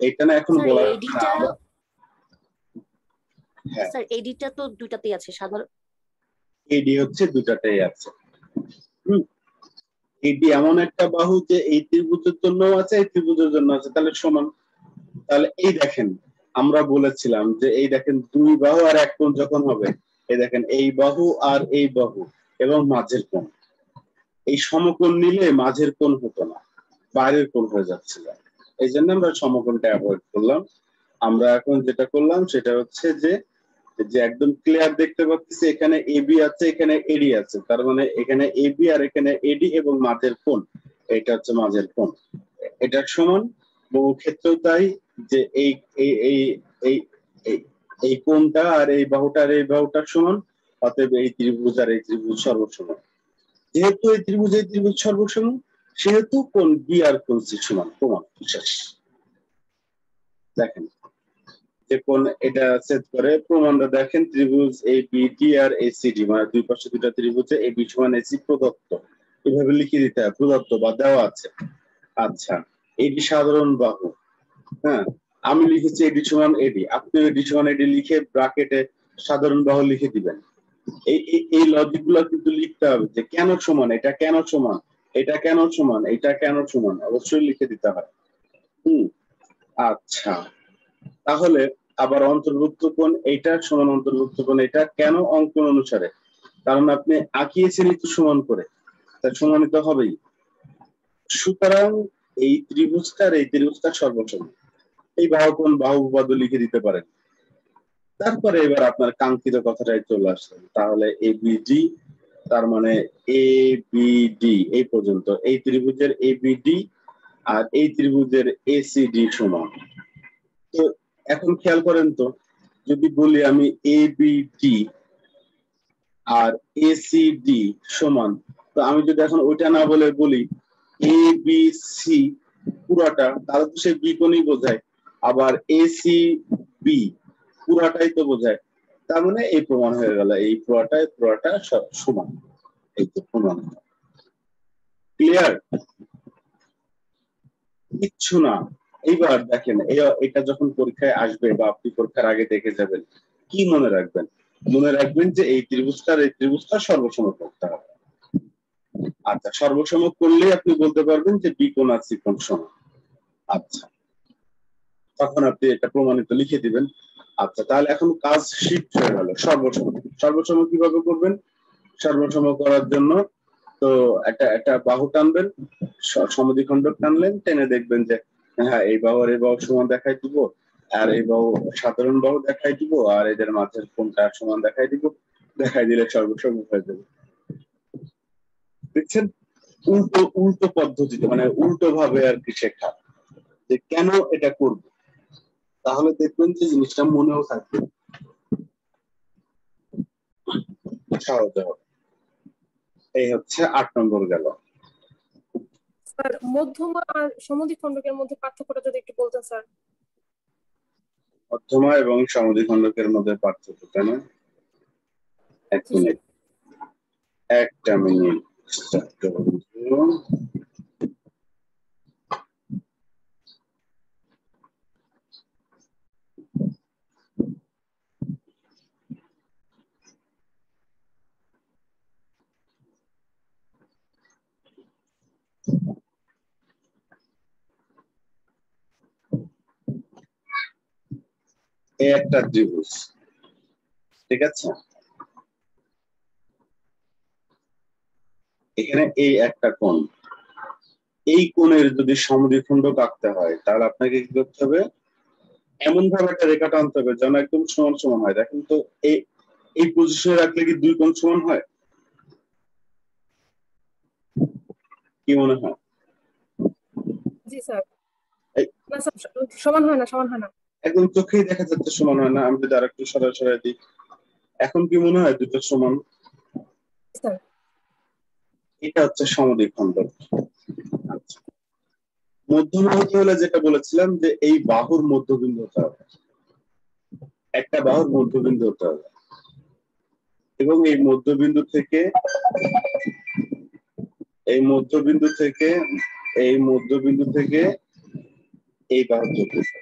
এটা না এখন স্যার বলা এডিটা, হ্যাঁ স্যার এডিটা তো দুটাতেই আছে সাধারণ। এডি হচ্ছে দুটাতেই আছে। এডি এমন একটা বাহু যে এই ত্রিভুজের জন্য আছে, এই ত্রিভুজের জন্য আছে, তাহলে সমান। তাহলে এই দেখেন, আমরা বলেছিলাম যে এই দেখেন দুই বাহু আর এক কোণ যখন হবে, এই দেখেন এই বাহু আর এই বাহু এবং মাঝের কোণ, এই সমকোণ নিলে মাঝের কোণ হতো না, বাইরের কোণ হয়ে যাচ্ছিল। এই জন্য আমরা সমকোণটা অ্যাভয়েড করলাম। আমরা এখন যেটা করলাম সেটা হচ্ছে যে একদম ক্লিয়ার দেখতে পাচ্ছি এখানে এবি আছে, এখানে এডি আছে, তার মানে এখানে এবি আর এখানে এডি এবং মাঝের কোণ, এটা হচ্ছে মাঝের কোণ, এটা সমান। বহু ক্ষেত্রেও তাই যে এই এই এই এই এই কোণটা আর এই বাহুটা আর এই বাহুটা সমান, অতএব এই ত্রিভুজ আর এই ত্রিভুজ সর্বসমান। যেহেতু এই ত্রিভুজ সর্বসম, সেহেতু কোণ বি আর কোণ সি সমান, প্রমাণ শেষ। দেখেন যে কোণ এটা সেট করে প্রমাণটা দেখেন, ত্রিভুজ A B D R ACD, মানে দুই পাশে দুটো ত্রিভুজে এ বি সমান এসি প্রদত্ত, এভাবে লিখে দিতে হয়, প্রদত্ত বা দেওয়া আছে। আচ্ছা, এডি সাধারণ বাহু, হ্যাঁ আমি লিখেছি এডি সমান এডি, আপনি এডি সমান এডি লিখে ব্র্যাকেটে সাধারণ বাহু লিখে দিবেন। এই লজিক গুলো কিন্তু লিখতে হবে যে কেন সমান, এটা কেন সমান, এটা কেন সমান, এটা কেন সমান, অবশ্যই লিখে দিতে হয়। আচ্ছা, তাহলে আবার অন্তর্ভুক্ত কোণ এইটা সমান অন্তর্ভুক্ত কোণ এটা, কেন? অঙ্কন অনুসারে, কারণ আপনি আঁকিয়েছেন একটু সমান করে, তাই সমানিত হবেই। সুতরাং এই ত্রিভুজটা সর্বসম, এই বাহু কোণ বাহু উপপাদ্য লিখে দিতে পারেন। তারপরে এবার আপনার কাঙ্ক্ষিত কথাটাই চলে আসছে, তাহলে এবিডি, তার মানে এবিডি এই পর্যন্ত, এই ত্রিভুজের এবিডি আর এই ত্রিভুজের এসিডি সমান। তো এখন খেয়াল করেন তো, যদি বলি আমি এবিডি আর এসিডি সমান, তো আমি যদি এখন ওইটা না বলে বলি এবিসি পুরাটা, তাহলে তো সে বি কোণই বোঝায়, আবার এসিবি পুরাটাই তো বোঝায়, তার মানে এই প্রমাণ হয়ে গেল, এই পুরাটা সমান, এই তো প্রমাণ। ক্লিয়ার? কিচ্ছু না। এইবার দেখেন, এটা যখন পরীক্ষায় আসবে বা আপনি পরীক্ষার আগে দেখে যাবেন, কি মনে রাখবেন? মনে রাখবেন যে এই ত্রিভুজটা সর্বসম করতে হবে। আচ্ছা, সর্বসম করলেই আপনি বলতে পারবেন যে বি কোণ আর সি কোণ সমান। আচ্ছা, তখন আপনি এটা প্রমাণিত লিখে দিবেন। আচ্ছা, তাহলে এখন কাজ শিফট হয়ে গেল সর্বসম। সর্বসম কিভাবে করবেন? সর্বসম করার জন্য তো একটা বাহু টানবেন, সমদ্বিখণ্ডক টানলেন, টেনে দেখবেন যে হ্যাঁ এই বাহু আর এই বাহু সমান দেখাই দিব, আর এই বাহু সাধারণ বাহু দেখাই দিব, আর এদের মাঝের কোণটা সমান দেখাই দিব, দেখাই দিলে সর্বসম হয়ে যাবে। দেখছেন, উল্টো উল্টো পদ্ধতিতে, মানে উল্টো ভাবে আর কি শেখা, যে কেন এটা করব, তাহলে দেখবেন যে জিনিসটা মনেও থাকবে, সহজ হবে। এই হচ্ছে 8 নম্বর গেল। স্যার মধ্যমা আর সমদ্বিখণ্ডকের মধ্যে পার্থক্যটা যদি একটু বলতেন স্যার। মধ্যমা এবং সমদ্বিখণ্ডকের মধ্যে পার্থক্য কেন? এক মিনিট, একটা মিনিট। এই একটা ত্রিভুজ, ঠিক আছে, এখানে এই একটা কোণ, এই কোণের যদি সমদ্বিখণ্ডক আঁকতে হয় তাহলে আপনাকে কি করতে হবে? এমন ভাবে একটা রেখা টানতে হবে যেন একদম সমান সমান হয়। দেখেন তো এই এই পজিশনে রাখলে কি দুই কোণ সমান হয়? কি মনে হয়? জি স্যার। এই না স্যার, সমান হয় না, সমান হয় না। একদম চোখেই দেখা যাচ্ছে সমান হয় না। আমি যদি আরেকটু সরাই সরাই দিই, এখন কি মনে হয় দুটো সমান? স্যার এটা হচ্ছে সমদ্বিখণ্ডক। আচ্ছা, মধ্যমা হতে হলে যেটা বলেছিলাম যে এই বাহুর মধ্যবিন্দু হতে হবে, একটা বাহুর মধ্যবিন্দু হতে হবে, এবং এই মধ্যবিন্দু থেকে এই মধ্যবিন্দু থেকে এই মধ্যবিন্দু থেকে এই বাহু চতুর্থ।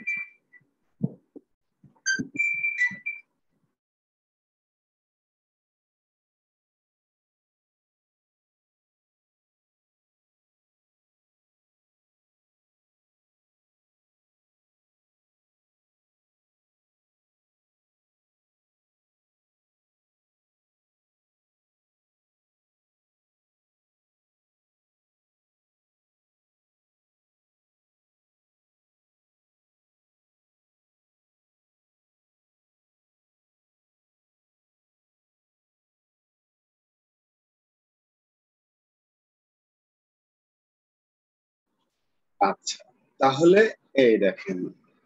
আচ্ছা, তাহলে এই দেখেন,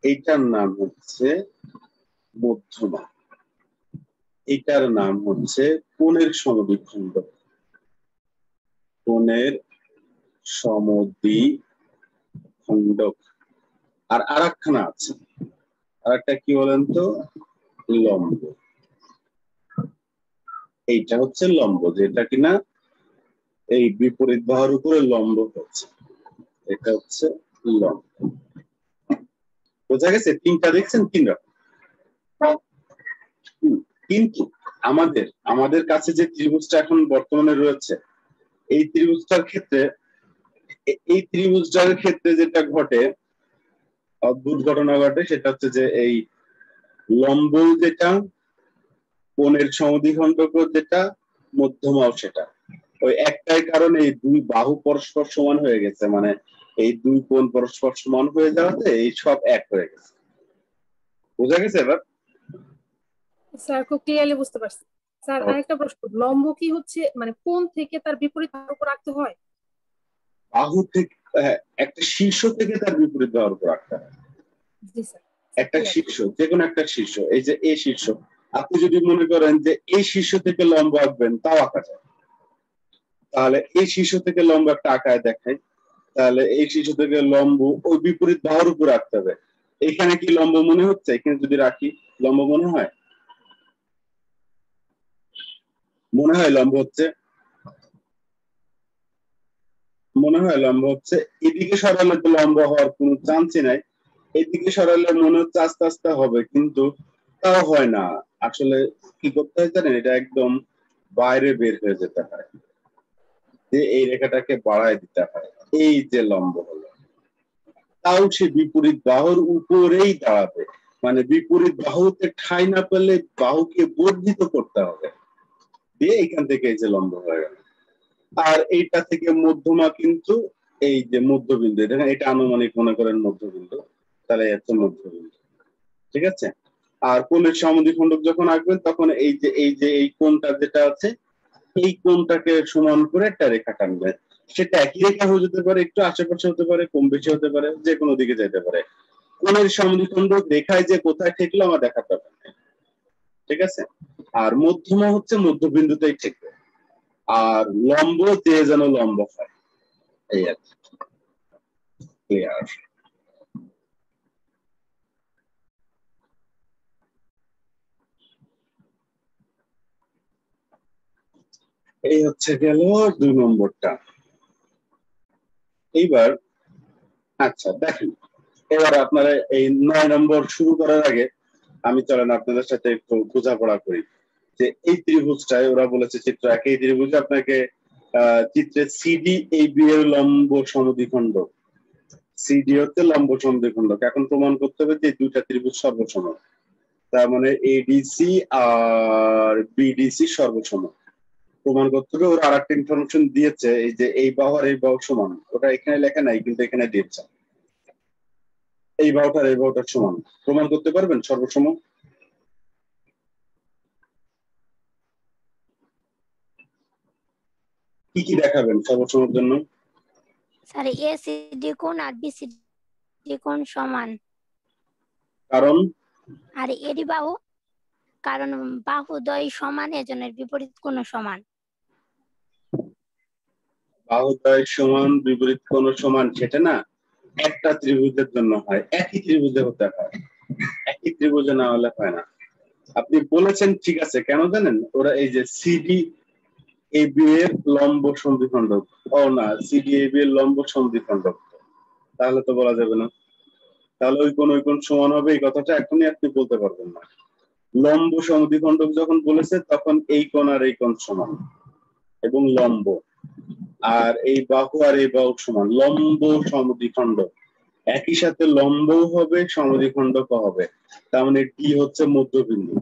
এইটার নাম হচ্ছে মধ্যমা, এটার নাম হচ্ছে কোণের সমদ্বিখণ্ডক। কোণের সমদ্বিখণ্ডক। আর আরেকখানা আছে, আরেকটা কি বলেন তো? লম্ব। এইটা হচ্ছে লম্ব, যেটা কিনা এই বিপরীত বাহুর উপরে লম্ব হচ্ছে, এটা হচ্ছে লম্ব। বোঝা গেছে? তিনটা দেখছেন, তিন রকম। কিন্তু আমাদের আমাদের কাছে যে ত্রিভুজটা এখন বর্তমানে রয়েছে, এই ত্রিভুজটার ক্ষেত্রে, এই ত্রিভুজটার ক্ষেত্রে যেটা ঘটে, অদ্ভুত ঘটনা ঘটে, সেটা হচ্ছে যে এই লম্ব যেটা, কোণের সমদ্বিখণ্ডক যেটা, মধ্যমাও সেটা, ওই একটাই কারণ, এই দুই বাহু পরস্পর সমান হয়ে গেছে, মানে এই দুই কোণ পরস্পর সমান হয়ে যাওয়াতে এই সব এক হয়ে গেছে। বোঝা গেছে এবার? স্যার খুব ক্লিয়ারলি বুঝতে পারছি। স্যার আরেকটা প্রশ্ন, লম্ব কি হচ্ছে মানে কোণ থেকে তার বিপরীত বাহুর উপর রাখতে হয়? বাহু থেকে, হ্যাঁ, একটা শীর্ষ থেকে তার বিপরীত বাহুর উপর রাখতে হয়। জি স্যার। একটা শীর্ষ, যে কোনো একটা শীর্ষ, এই যে এই শীর্ষ, আপনি যদি মনে করেন যে এই শীর্ষ থেকে লম্ব আঁকবেন, তাও আঁকা যায়। তাহলে এই শীর্ষ থেকে লম্ব একটা আঁকায় দেখাই, তাহলে এই শীর্ষ থেকে লম্ব ওই বিপরীত বাহুর উপর রাখতে হবে। এখানে কি লম্ব মনে হচ্ছে? এখানে যদি রাখি লম্ব মনে হয়? মনে হয় লম্ব হচ্ছে? মনে হয় লম্ব হচ্ছে? এদিকে সরালে তো লম্ব হওয়ার কোনো চান্সই নাই, এদিকে সরালে মনে হচ্ছে আস্তে আস্তে হবে, কিন্তু তাও হয় না। আসলে কি করতে হয় জানেন? এটা একদম বাইরে বের হয়ে যেতে হয়। যে এই রেখাটাকে বাড়ায় দিতে হয়, এই যে লম্ব হলো, তাও সে বিপরীত বাহুর উপরেই দাঁড়াবে, মানে বিপরীত বাহুতে ঠাঁই না পেলে বাহুকে বর্ধিত করতে হবে, দিয়ে এখান থেকে এই যে লম্ব হয়ে গেল। আর এইটা থেকে মধ্যমা কিন্তু এই যে মধ্যবিন্দু, এটা আনুমানিক মনে করেন মধ্যবিন্দু, তাহলে হচ্ছে মধ্যবিন্দু, ঠিক আছে। আর কোণের সমদ্বিখণ্ডক যখন আঁকবেন তখন এই কোণটা যেটা আছে এই কোণটাকে সমান করে একটা রেখা টানবেন, সেটা একই রেখা হয়ে যেতে পারে, একটু আশেপাশে হতে পারে, কম বেশি হতে পারে, যে কোনো দিকে যেতে পারে। কোণের সমদ্বিখণ্ডক রেখায় যে কোথায় ঠেকলো আমার দেখাতে হবে, ঠিক আছে। আর মধ্যমা হচ্ছে মধ্যবিন্দুতেই ঠেকবে, আর লম্ব যে যেন লম্ব হয়, এই আর কি। ক্লিয়ার? এই হচ্ছে গেল 2 নম্বরটা। এইবার আচ্ছা দেখেন, এবার আপনারা এই 9 নম্বর শুরু করার আগে আমি চলেন আপনাদের সাথে একটু বোঝাপড়া করি যে এই ত্রিভুজটায় ওরা বলেছে চিত্র একে, এই ত্রিভুজে আপনাকে চিত্রে সিডি এই বি এর লম্ব সমদ্বিখণ্ডক, সিডি হচ্ছে লম্ব সমদ্বিখণ্ডক, এখন প্রমাণ করতে হবে যে দুইটা ত্রিভুজ সর্বসম, তার মানে এডিসি আর বিডিসি সর্বসম। প্রমাণ করতে হবে, ওরা আরেকটা ইনফরমেশন দিয়েছে, এই যে এই বাহু আর এই বাহু সমান, ওটা এখানে লেখা নাই কিন্তু এখানে দিয়েছে, এই বাহুটার এই বাহুটার সমান। প্রমাণ করতে পারবেন সর্বসম? কি কি দেখাবেন সর্বসমের জন্য? স্যার এ সিডি কোণ আর বি সিডি কোণ সমান, কারণ আর এডি বাহু, কারণ বাহু দ্বয় সমান, এজন্য বিপরীত কোণ সমান। বাহুদ্বয় সমান বিপরীত কোণ সমান, সেটা না একটা ত্রিভুজের জন্য হয়, একই ত্রিভুজে হতে হয়, একই ত্রিভুজে না হলে হয় না। আপনি বলেছেন ঠিক আছে, কেন জানেন? ওরা এই যে সিডি এ বি এর লম্ব সমদ্বিখণ্ডক, ও না সিডি এ বি এর লম্ব সমদ্বিখণ্ডক, তাহলে তো বলা যাবে না, তাহলে ওই কোণ সমান হবে এই কথাটা এখনই আপনি বলতে পারবেন না। লম্ব সমদ্বিখণ্ডক যখন বলেছে তখন এই কোণ আর এই কোণ সমান এবং লম্ব, আর এই বাহু আর এই বাহু সমান, লম্ব সমদ্বিখণ্ডক, একই সাথে লম্বও হবে সমদ্বিখণ্ডকও হবে, তার মানে ডি হচ্ছে মধ্যবিন্দু।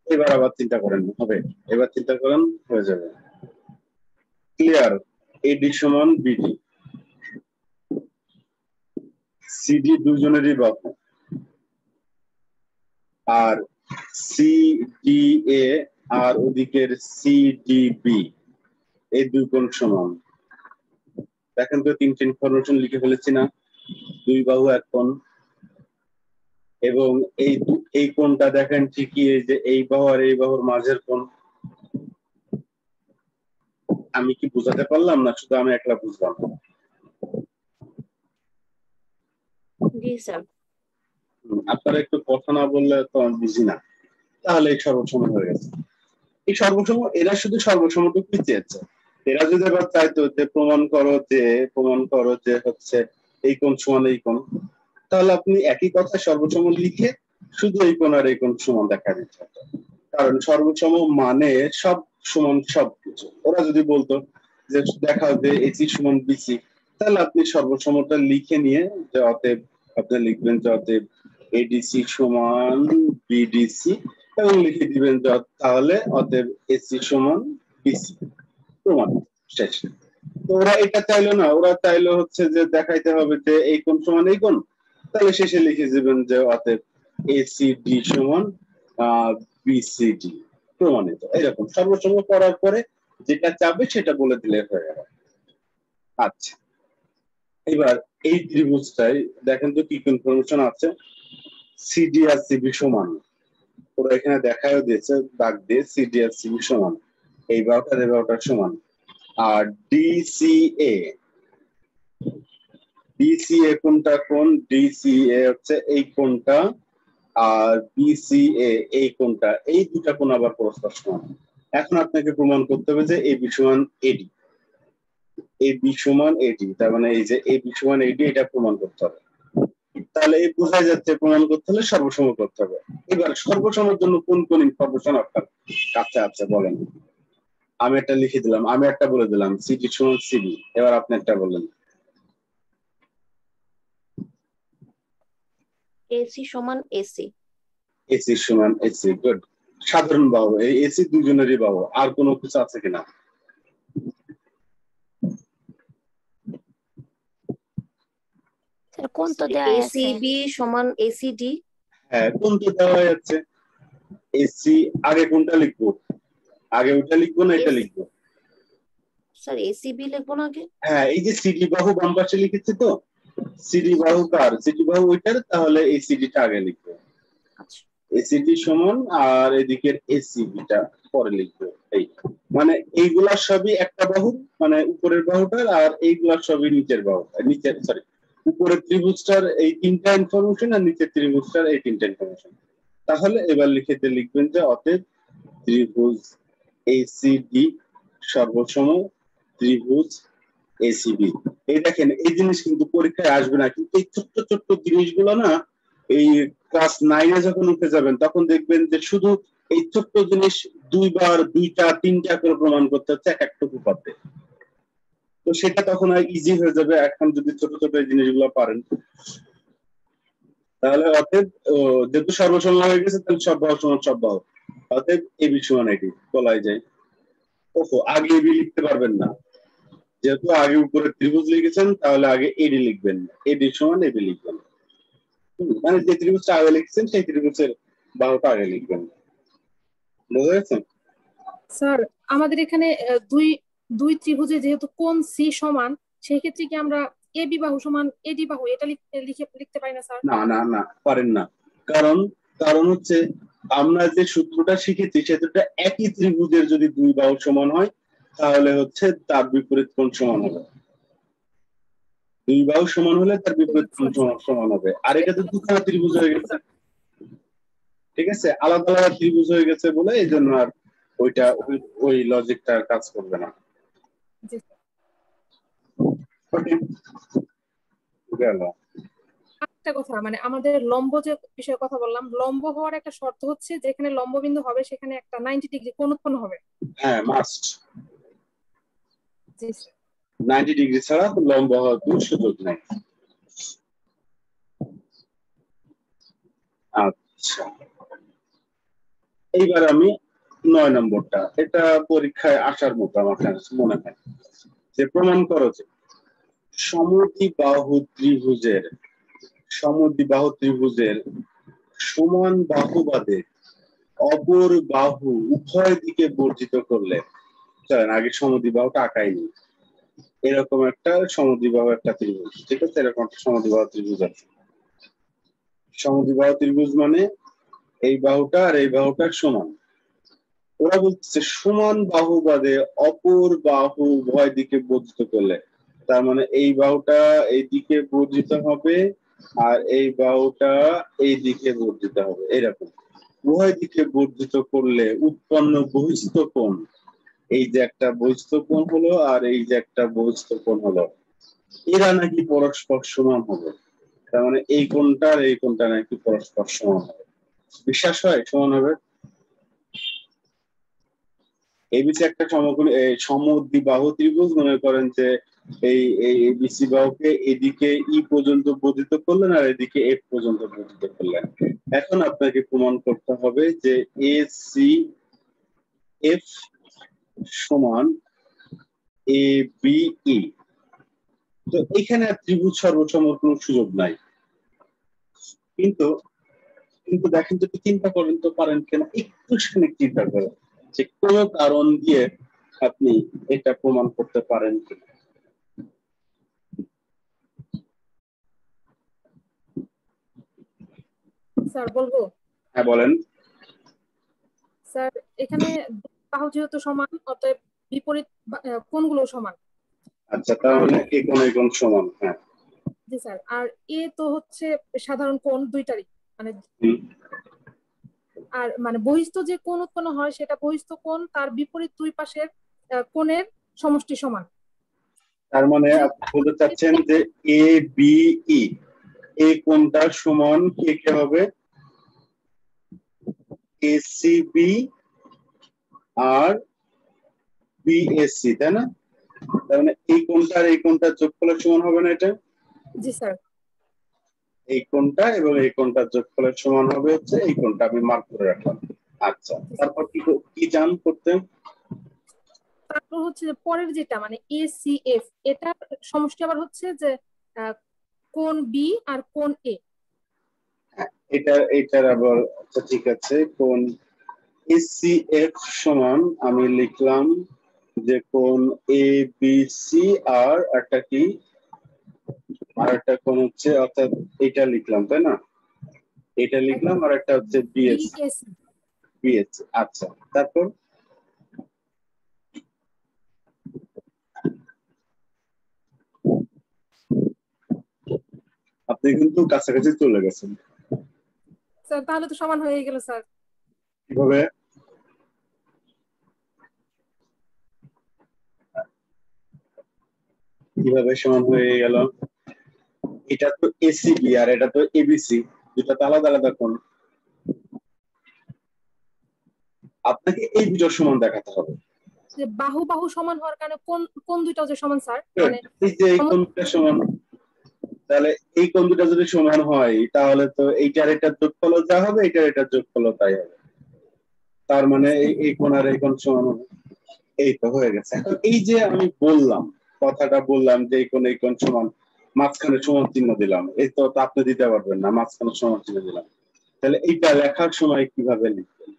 এবার আবার চিন্তা করেন, হবে? এবার চিন্তা করেন, হয়ে যাবে। ক্লিয়ার? এডি সমান বিডি, সিডি দুজনেরই বাহু, আর সিডিএ আর ওদিকের সিডিবি এই দুই কোণ সমান। দেখেন তো 3টে ইনফরমেশন লিখে ফেলেছি না? দুই বাহু এক কোণ, এবং এই কোণটা দেখেন ঠিকই এই যে এই বাহু আর এই বাহুর মাঝের কোণ। আমি কি বুঝাতে পারলাম না শুধু আমি একলা বুঝলাম? জি স্যার। আপনারা একটু কথা না বললে তো আমি বুঝি না, তাহলে এই সর্বসম হয়ে গেছে। এই সর্বসম, এরা শুধু সর্বসমটুকুই চেয়েছে, এরা যদি এবার চাইতো যে প্রমাণ করো যে হচ্ছে এই কোণ সমান এই কোণ, তাহলে আপনি একই কথা সর্বসম লিখে শুধু এই কোণ আর এই কোণ সমান দেখা দিতে হতো, কারণ সর্বসম মানে সব সমান সবকিছু। ওরা যদি বলতো যে দেখাও যে এসি সমান বিসি, তাহলে আপনি সর্বসমটা লিখে নিয়ে যে অতএব আপনি লিখবেন যে অতএব এডিসি সমান বিডিসি, এবং লিখে দিবেন যে তাহলে অতএব এসি সমান বিসি, প্রমাণ শেষ। তো ওরা এটা চাইলো না, ওরা চাইলো হচ্ছে যে দেখাইতে হবে যে এই কোণ সমান এই কোণ, তাহলে শেষে লিখে দিবেন যে অতএব এসিডি সমান বিসিডি, প্রমাণিত। এরকম সর্বসম করার পরে যেটা চাবে সেটা বলে দিলে হয়ে গেল। আচ্ছা, এবার এই ত্রিভুজটাই দেখেন তো কি ইনফরমেশন আছে। সিডি আর সিবি সমান, ওরা এখানে দেখায়ও দিয়েছে দাগ দিয়ে, সিডি আর সিবি সমান, এই বাহুটার এই বাহুটার সমান। আর ডিসিএ কোনটা কোণ? ডিসিএ হচ্ছে এই কোণটা, আর বিসিএ এই কোণটা, এই দুটা কোণ আবার পরস্পর সমান। এখন আপনাকে প্রমাণ করতে হবে যে এই বি সমান এডি, এই বি সমান এডি, তার মানে এই যে এই বি সমান এডি, এটা প্রমাণ করতে হবে। তাহলে এই বোঝা যাচ্ছে প্রমাণ করতে হলে সর্বসম করতে হবে। এবার সর্বসমের জন্য কোন কোন ইনফরমেশন আপনার কাছে আছে বলেন? আমি একটা লিখে দিলাম, আমি একটা বলে দিলাম সিডি সমান সিবি। এবার আপনি একটা বললেন। এসি সমান এসি। এসি সমান এসি, গুড। সাধারণ বাহু, এই এসি দুজনেরই বাহু, আর কোনো কিছু আছে কিনা? স্যার কোন তো দেওয়া আছে? এসিবি সমান এসিডি। হ্যাঁ, কোন তো দেওয়া যাচ্ছে। এসি আগে কোনটা লিখবো? আগে ওটা লিখবো না এটা লিখবো? স্যার এসিবি লিখবো না আগে? হ্যাঁ, এই যে সিডি বাহু বাম পাশে লিখেছি তো, সিডি বাহু কার? সিডি বাহু ওইটার, তাহলে এই সিডিটা আগে লিখবো। আচ্ছা, এসিডি সমান, আর এদিকের এসিবিটা পরে লিখবো। এই মানে এইগুলা সবই একটা বাহু, মানে উপরের বাহুটার, আর এইগুলা সবই নিচের বাহু, নিচের সরি উপরের ত্রিভুজটার এই তিনটা ইনফরমেশন, আর নিচের ত্রিভুজটার এই তিনটা ইনফরমেশন। তাহলে এবার লিখবেন যে অতএব ত্রিভুজ এসিডি সর্বসম ত্রিভুজ এসিবি। এই দেখেন, এই জিনিস কিন্তু পরীক্ষায় আসবে না, কিন্তু এই ছোট্ট ছোট্ট জিনিসগুলো না, এই ক্লাস 9-এ যখন উঠে যাবেন তখন দেখবেন যে শুধু এই ছোট্ট জিনিস দুইবার দুইটা তিনটা করে প্রমাণ করতে হচ্ছে এক একটুকু পাতে। তো সেটা তখন আর ইজি হয়ে যাবে এখন যদি ছোট ছোট এই জিনিসগুলো পারেন। তাহলে অতএব যেহেতু সর্বসম হয়ে গেছে, তাহলে সব বাহু সমান সব বাহু, অতএব এবি সমান এটি বলাই যায়। ওহো, আগে এবি লিখতে পারবেন না, যেহেতু আগে উপরে ত্রিভুজ লিখেছেন, তাহলে আগে এডি লিখবেন, এডি সমান এবি লিখবেন। মানে যে ত্রিভুজটা আগে লিখছেন সেই ত্রিভুজের বাহুটা আগে লিখবেন। বুঝতে পেরেছেন? স্যার আমাদের এখানে দুই দুই ত্রিভুজে যেহেতু কোণ সি সমান, সেই ক্ষেত্রে কি আমরা এবি বাহু সমান এডি বাহু এটা লিখতে পারি না স্যার? না না না, পারেন না। কারণ কারণ হচ্ছে আমরা যে সূত্রটা শিখেছি সেটা একই ত্রিভুজের যদি দুই বাহু সমান হয়, তাহলে হচ্ছে তার বিপরীত কোণ সমান হবে। দুই বাহু সমান হলে তার বিপরীত কোণ সমান হবে। আর এটা তো দুখানা ত্রিভুজ হয়ে গেছে, ঠিক আছে? আলাদা আলাদা ত্রিভুজ হয়ে গেছে বলে এই জন্য আর ওইটা ওই লজিকটা কাজ করবে না। জি স্যার। ওকে, গেল। একটা কথা, মানে আমাদের লম্ব যে বিষয়ে কথা বললাম, লম্ব হওয়ার একটা শর্ত হচ্ছে যেখানে লম্ব বিন্দু হবে সেখানে একটা 90 ডিগ্রি কোণ উৎপন্ন হবে। হ্যাঁ, মাস্ট। জি স্যার। 90 ডিগ্রি ছাড়া লম্ব হওয়ার কোনো সুযোগ নেই। আচ্ছা, এইবার আমি 9 নম্বরটা, এটা পরীক্ষায় আসার মতো আমার কাছে মনে হয়, যে প্রমাণ করো যে সমদ্বিবাহু ত্রিভুজের সমান বাহুবাদে অপর বাহু উভয় দিকে বর্ধিত করলে, চলেন আগে সমদ্বিবাহুটা আঁকাইনি, এরকম একটা সমদ্বিবাহু একটা ত্রিভুজ, ঠিক আছে? এরকম একটা সমদ্বিবাহু ত্রিভুজ আছে। সমদ্বিবাহু ত্রিভুজ মানে এই বাহুটা আর এই বাহুটার সমান। ওরা বলছে সমান বাহুবাদে অপর বাহু উভয় দিকে বর্ধিত করলে, তার মানে এই বাহুটা এই দিকে বর্ধিত হবে আর এই বাহুটা এই দিকে বর্ধিত হবে। এরকম উভয় দিকে বর্ধিত করলে উৎপন্ন বহিস্থ কোণ, এই যে একটা বহিস্থ কোণ হলো আর এই যে একটা বহিস্থ কোণ হলো, এরা নাকি পরস্পর সমান হবে। তার মানে এই কোণটা আর এই কোণটা নাকি পরস্পর সমান হবে। বিশ্বাস হয় সমান হবে? এবিসি একটা সমদ্বিবাহু ত্রিভুজ, মনে করেন যে এই এবিসি বাহুকে এদিকে ই পর্যন্ত বর্ধিত করলেন আর এদিকে এফ পর্যন্ত বর্ধিত করলেন। এখন আপনাকে প্রমাণ করতে হবে যে এ সি এফ সমান এ বি ই। তো এখানে আর ত্রিভুজ সর্বসমর কোনো সুযোগ নাই, কিন্তু কিন্তু দেখেন, যদি চিন্তা করেন তো পারেন কেন, একটু চিন্তা করেন যে কোনো কারণ দিয়ে আপনি এটা প্রমাণ করতে পারেন কিনা। স্যার বলবো? হ্যাঁ, বলেন। স্যার এখানে বাহু যেহেতু সমান, অতএব বিপরীত কোণগুলো সমান। আচ্ছা, তাহলে এই কোণ সমান। হ্যাঁ, জি স্যার। আর এ তো হচ্ছে সাধারণ কোণ দুইটারই, মানে আর মানে বহিস্থ যে কোণ উৎপন্ন হয় সেটা বহিস্থ কোণ তার বিপরীত দুই পাশের কোণের সমষ্টি সমান। তার মানে আপনি বলতে চাচ্ছেন যে এ বি ই এই কোণটা সমান কে কে হবে? এসিবি আর বিএসসি, তাই না? তার মানে এই কোণটা আর এই কোণটার যোগফলের সমান হবে না এটা? জি স্যার। এই কোণটা এবং এই কোণটার যোগফলের সমান হবে হচ্ছে এই কোণটা, আমি মার্ক করে রাখলাম। আচ্ছা, তারপর কি জান করতে? তারপর হচ্ছে যে পরের যেটা মানে এসিএফ, এটার সমষ্টি আবার হচ্ছে যে কোণ বি আর কোণ এ। এটার আবার আচ্ছা ঠিক আছে, কোণ এসিএফ সমান আমি লিখলাম যে কোণ এ বি সি আর একটা কি আর একটা কোণ হচ্ছে, অর্থাৎ এটা লিখলাম তাই না? এটা লিখলাম আর একটা হচ্ছে বিএসসি। বিএসসি। বিএসসি আচ্ছা, তারপর আপনি কিন্তু কাছাকাছি চলে গেছেন। স্যার তাহলে তো সমান হয়ে গেল স্যার। কিভাবে? কিভাবে সমান হয়ে গেল? এটা তো এসিবি আর এটা তো এবিসি, দুটো তো আলাদা আলাদা কোণ। আপনাকে এই দুটো সমান দেখাতে হবে। যে বাহু বাহু সমান হওয়ার কারণে কোন কোন দুইটাও যে সমান স্যার, মানে এই যে এই কোণ দুটো সমান, তাহলে এই কোণ দুটো যদি সমান হয় তাহলে তো এইটার এটার যোগফল যা হবে এটার এটার যোগফল তাই হবে, তার মানে এই কোণ আর এই কোণ সমান হবে। এই তো হয়ে গেছে। এখন এই যে আমি বললাম, কথাটা বললাম যে এই কোণ সমান, মাঝখানে সমান চিহ্ন দিলাম, এই তো আপনি দিতে পারবেন না, মাঝখানে সমান চিহ্ন দিলাম। তাহলে এইটা লেখার সময় কিভাবে লিখবেন?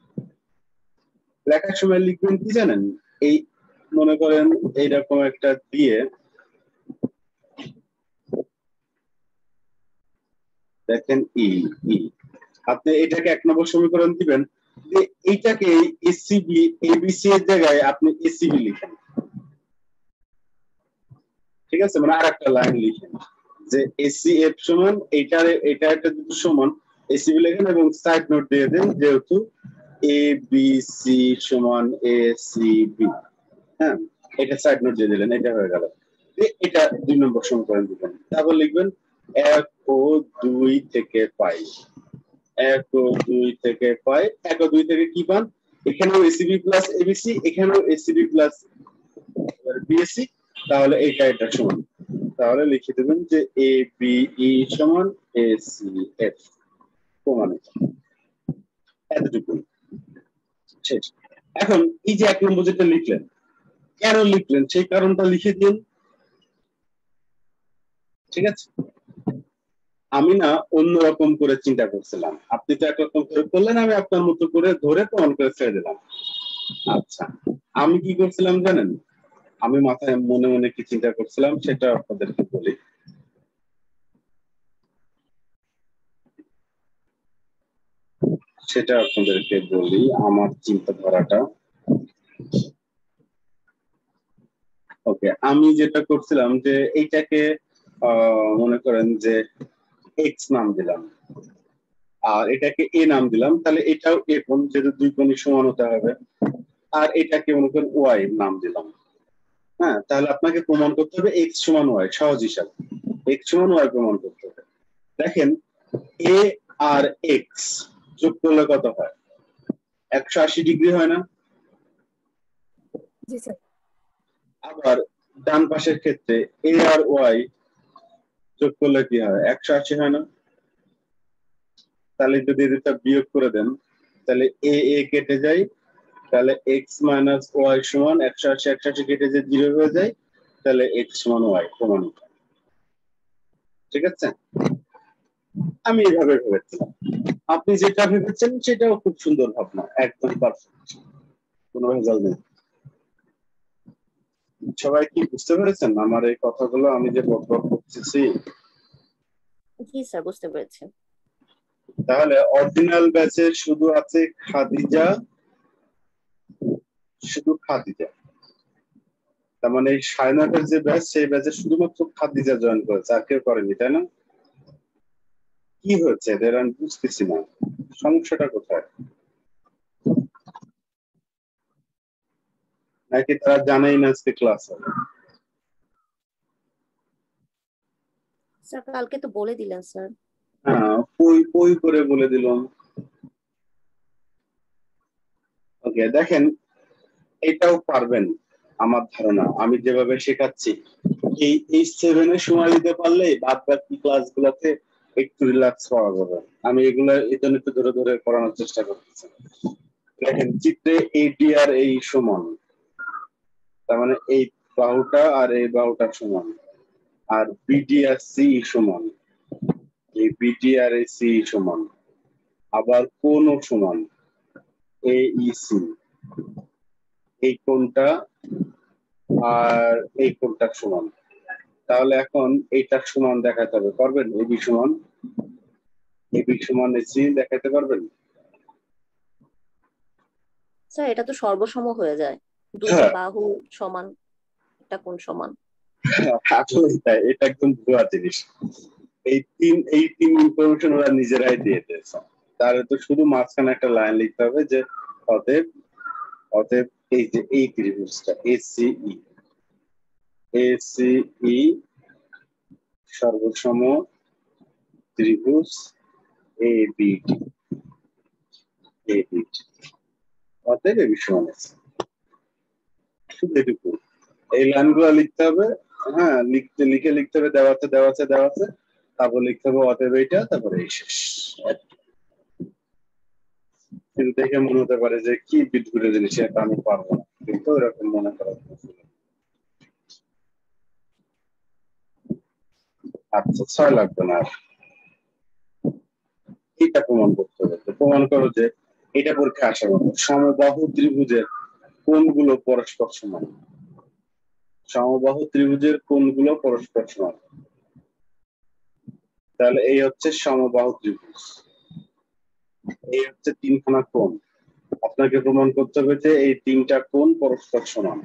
লেখার সময় লিখবেন কি জানেন? এই মনে করেন এইরকম একটা দিয়ে দেখেন ই ই, আপনি এটাকে 1 নম্বর সমীকরণ দিবেন যে এইটাকে এসিবি এবিসি এর জায়গায় আপনি এসিবি লিখেন, ঠিক আছে? মানে আরেকটা লাইন লিখেন যে এসিএফ সমান এটা একটা দুটো সমান এসিবি লিখেন এবং সাইড নোট দিয়ে দেন যেহেতু এ বি সি সমান এ সি বি। হ্যাঁ, এটা সাইড নোট দিয়ে দিলেন, এটা হয়ে গেল। এটা 2 নম্বর সমীকরণ দিবেন। তারপর লিখবেন 1 ও 2 থেকে পাই, 1 ও 2 থেকে পাই। 1 ও 2 থেকে কি পান? এখানেও এসিবি প্লাস এবিসি, এখানেও এসিবি প্লাস বিএসসি, তাহলে এটা সমান। তাহলে লিখে দেবেন যে এ বি ই সমান এ সি এফ, প্রমাণ এতটুকু শেষ। এখন এই যে 1 নম্বর যেটা লিখলেন, কেন লিখলেন সেই কারণটা লিখে দিন, ঠিক আছে? আমি না অন্যরকম করে চিন্তা করছিলাম, আপনি তো একরকম করে করলেন, আমি আপনার মতো করে ধরে প্রমাণ করে ছেড়ে দিলাম। আচ্ছা, আমি কি করছিলাম জানেন? আমি মাথায় মনে মনে কি চিন্তা করছিলাম সেটা আপনাদেরকে বলি। সেটা আপনাদেরকে বলি আমার চিন্তাধারাটা। ওকে, আমি যেটা করছিলাম যে এইটাকে মনে করেন যে এক্স নাম দিলাম আর এটাকে এ নাম দিলাম, তাহলে এটাও এ কোণ, যেহেতু দুই কোণই সমান হতে হবে। আর এটাকে মনে করেন ওয়াই নাম দিলাম। হ্যাঁ, তাহলে আপনাকে প্রমাণ করতে হবে এক্স সমান ওয়াই, সহজ হিসাব, এক্স সমান ওয়াই প্রমাণ করতে হবে। দেখেন এ আর এক্স যোগ করলে কত হয়? 180 ডিগ্রি হয় না? জি স্যার। আবার ডান পাশের ক্ষেত্রে এ আর ওয়াই যোগ করলে কি হয়? 180 হয় না? তাহলে যদি এটা বিয়োগ করে দেন তাহলে এ এ কেটে যায়, তাহলে এক্স মাইনাস ওয়াই সমান 180, 180 কেটে যে 0 হয়ে যায়, তাহলে এক্স সমান ওয়াই প্রমাণিত। ঠিক আছে? আমি এইভাবে ভেবেছিলাম, আপনি যেটা ভেবেছেন সেটাও খুব সুন্দর ভাবনা, একদম পারফেক্ট, কোনো ভেজাল নেই। সবাই কি বুঝতে পেরেছেন আমার এই কথাগুলো আমি যে বকবক করতেছি? জি স্যার, বুঝতে পেরেছি। তাহলে অরিজিনাল ব্যাচে শুধু আছে খাদিজা, শুধু খাদিজা। তার মানে এই 9:30 যে ব্যাচ সেই ব্যাচে শুধুমাত্র খাদিজা জয়েন করেছে, আর কেউ করেনি, তাই না? কি হচ্ছে এদের আমি বুঝতেছি না, সমস্যাটা কোথায়? নাকি তারা জানেই না আজকে ক্লাস হবে? স্যার কালকে তো বলে দিলেন স্যার। হ্যাঁ, কই কই করে বলে দিলাম। ওকে, দেখেন এটাও পারবেন, আমার ধারণা আমি যেভাবে শেখাচ্ছি এই 7 এ সময় দিতে পারলে বাদ বাকি ক্লাসগুলোতে একটু রিল্যাক্স করা যাবে। আমি এগুলো এই জন্য একটু ধরে ধরে করানোর চেষ্টা করতেছি। দেখেন চিত্রে এডি আর এই সমান, তার মানে এই বাহুটা আর এই বাহুটা সমান, আর বিডি আর সি সমান, এই বিডি আর এই সি সমান, আবার কোণও সমান এইসি, এই কোণটা আর এই কোণটা সমান। তাহলে এখন এইটার সমান দেখাতে হবে, পারবেন? এবি সমান এসি দেখাতে পারবেন? স্যার এটা তো সর্বসম হয়ে যায়, দুটো হ্যাঁ। বাহু সমান, এটা কোন সমান? আসলে তাই, এটা একদম ভুয়া জিনিস। এই তিন ইনফরমেশন ওরা নিজেরাই দিয়ে দিয়েছে। তাহলে তো শুধু মাঝখানে একটা লাইন লিখতে হবে যে অতএব এই যে এই ত্রিভুজটা এসিই সর্বসম ত্রিভুজ এবিডি, অতএব এবি সমান আছে। শুধু এটুকু, এই লাইনগুলো লিখতে হবে। হ্যাঁ, লিখতে হবে দেওয়া আছে, তারপর লিখতে হবে অতএব এইটা, তারপরে এই শেষ। কিন্তু দেখে মনে হতে পারে যে কি বিদঘুটে জিনিস, এটা আমি পারবো না, কিন্তু এরকম মনে করা উচিত। আচ্ছা 6 লাগবে না আর। এটা প্রমাণ করতে হবে, প্রমাণ করো যে এটা পরীক্ষা আসার মতো সমবাহু ত্রিভুজের কোণগুলো পরস্পর সমান। সমবাহু ত্রিভুজের কোণগুলো পরস্পর সমান, তাহলে এই হচ্ছে সমবাহু ত্রিভুজ, এই হচ্ছে তিনখানা কোণ। আপনাকে প্রমাণ করতে হবে যে এই তিনটা কোণ পরস্পর সমান।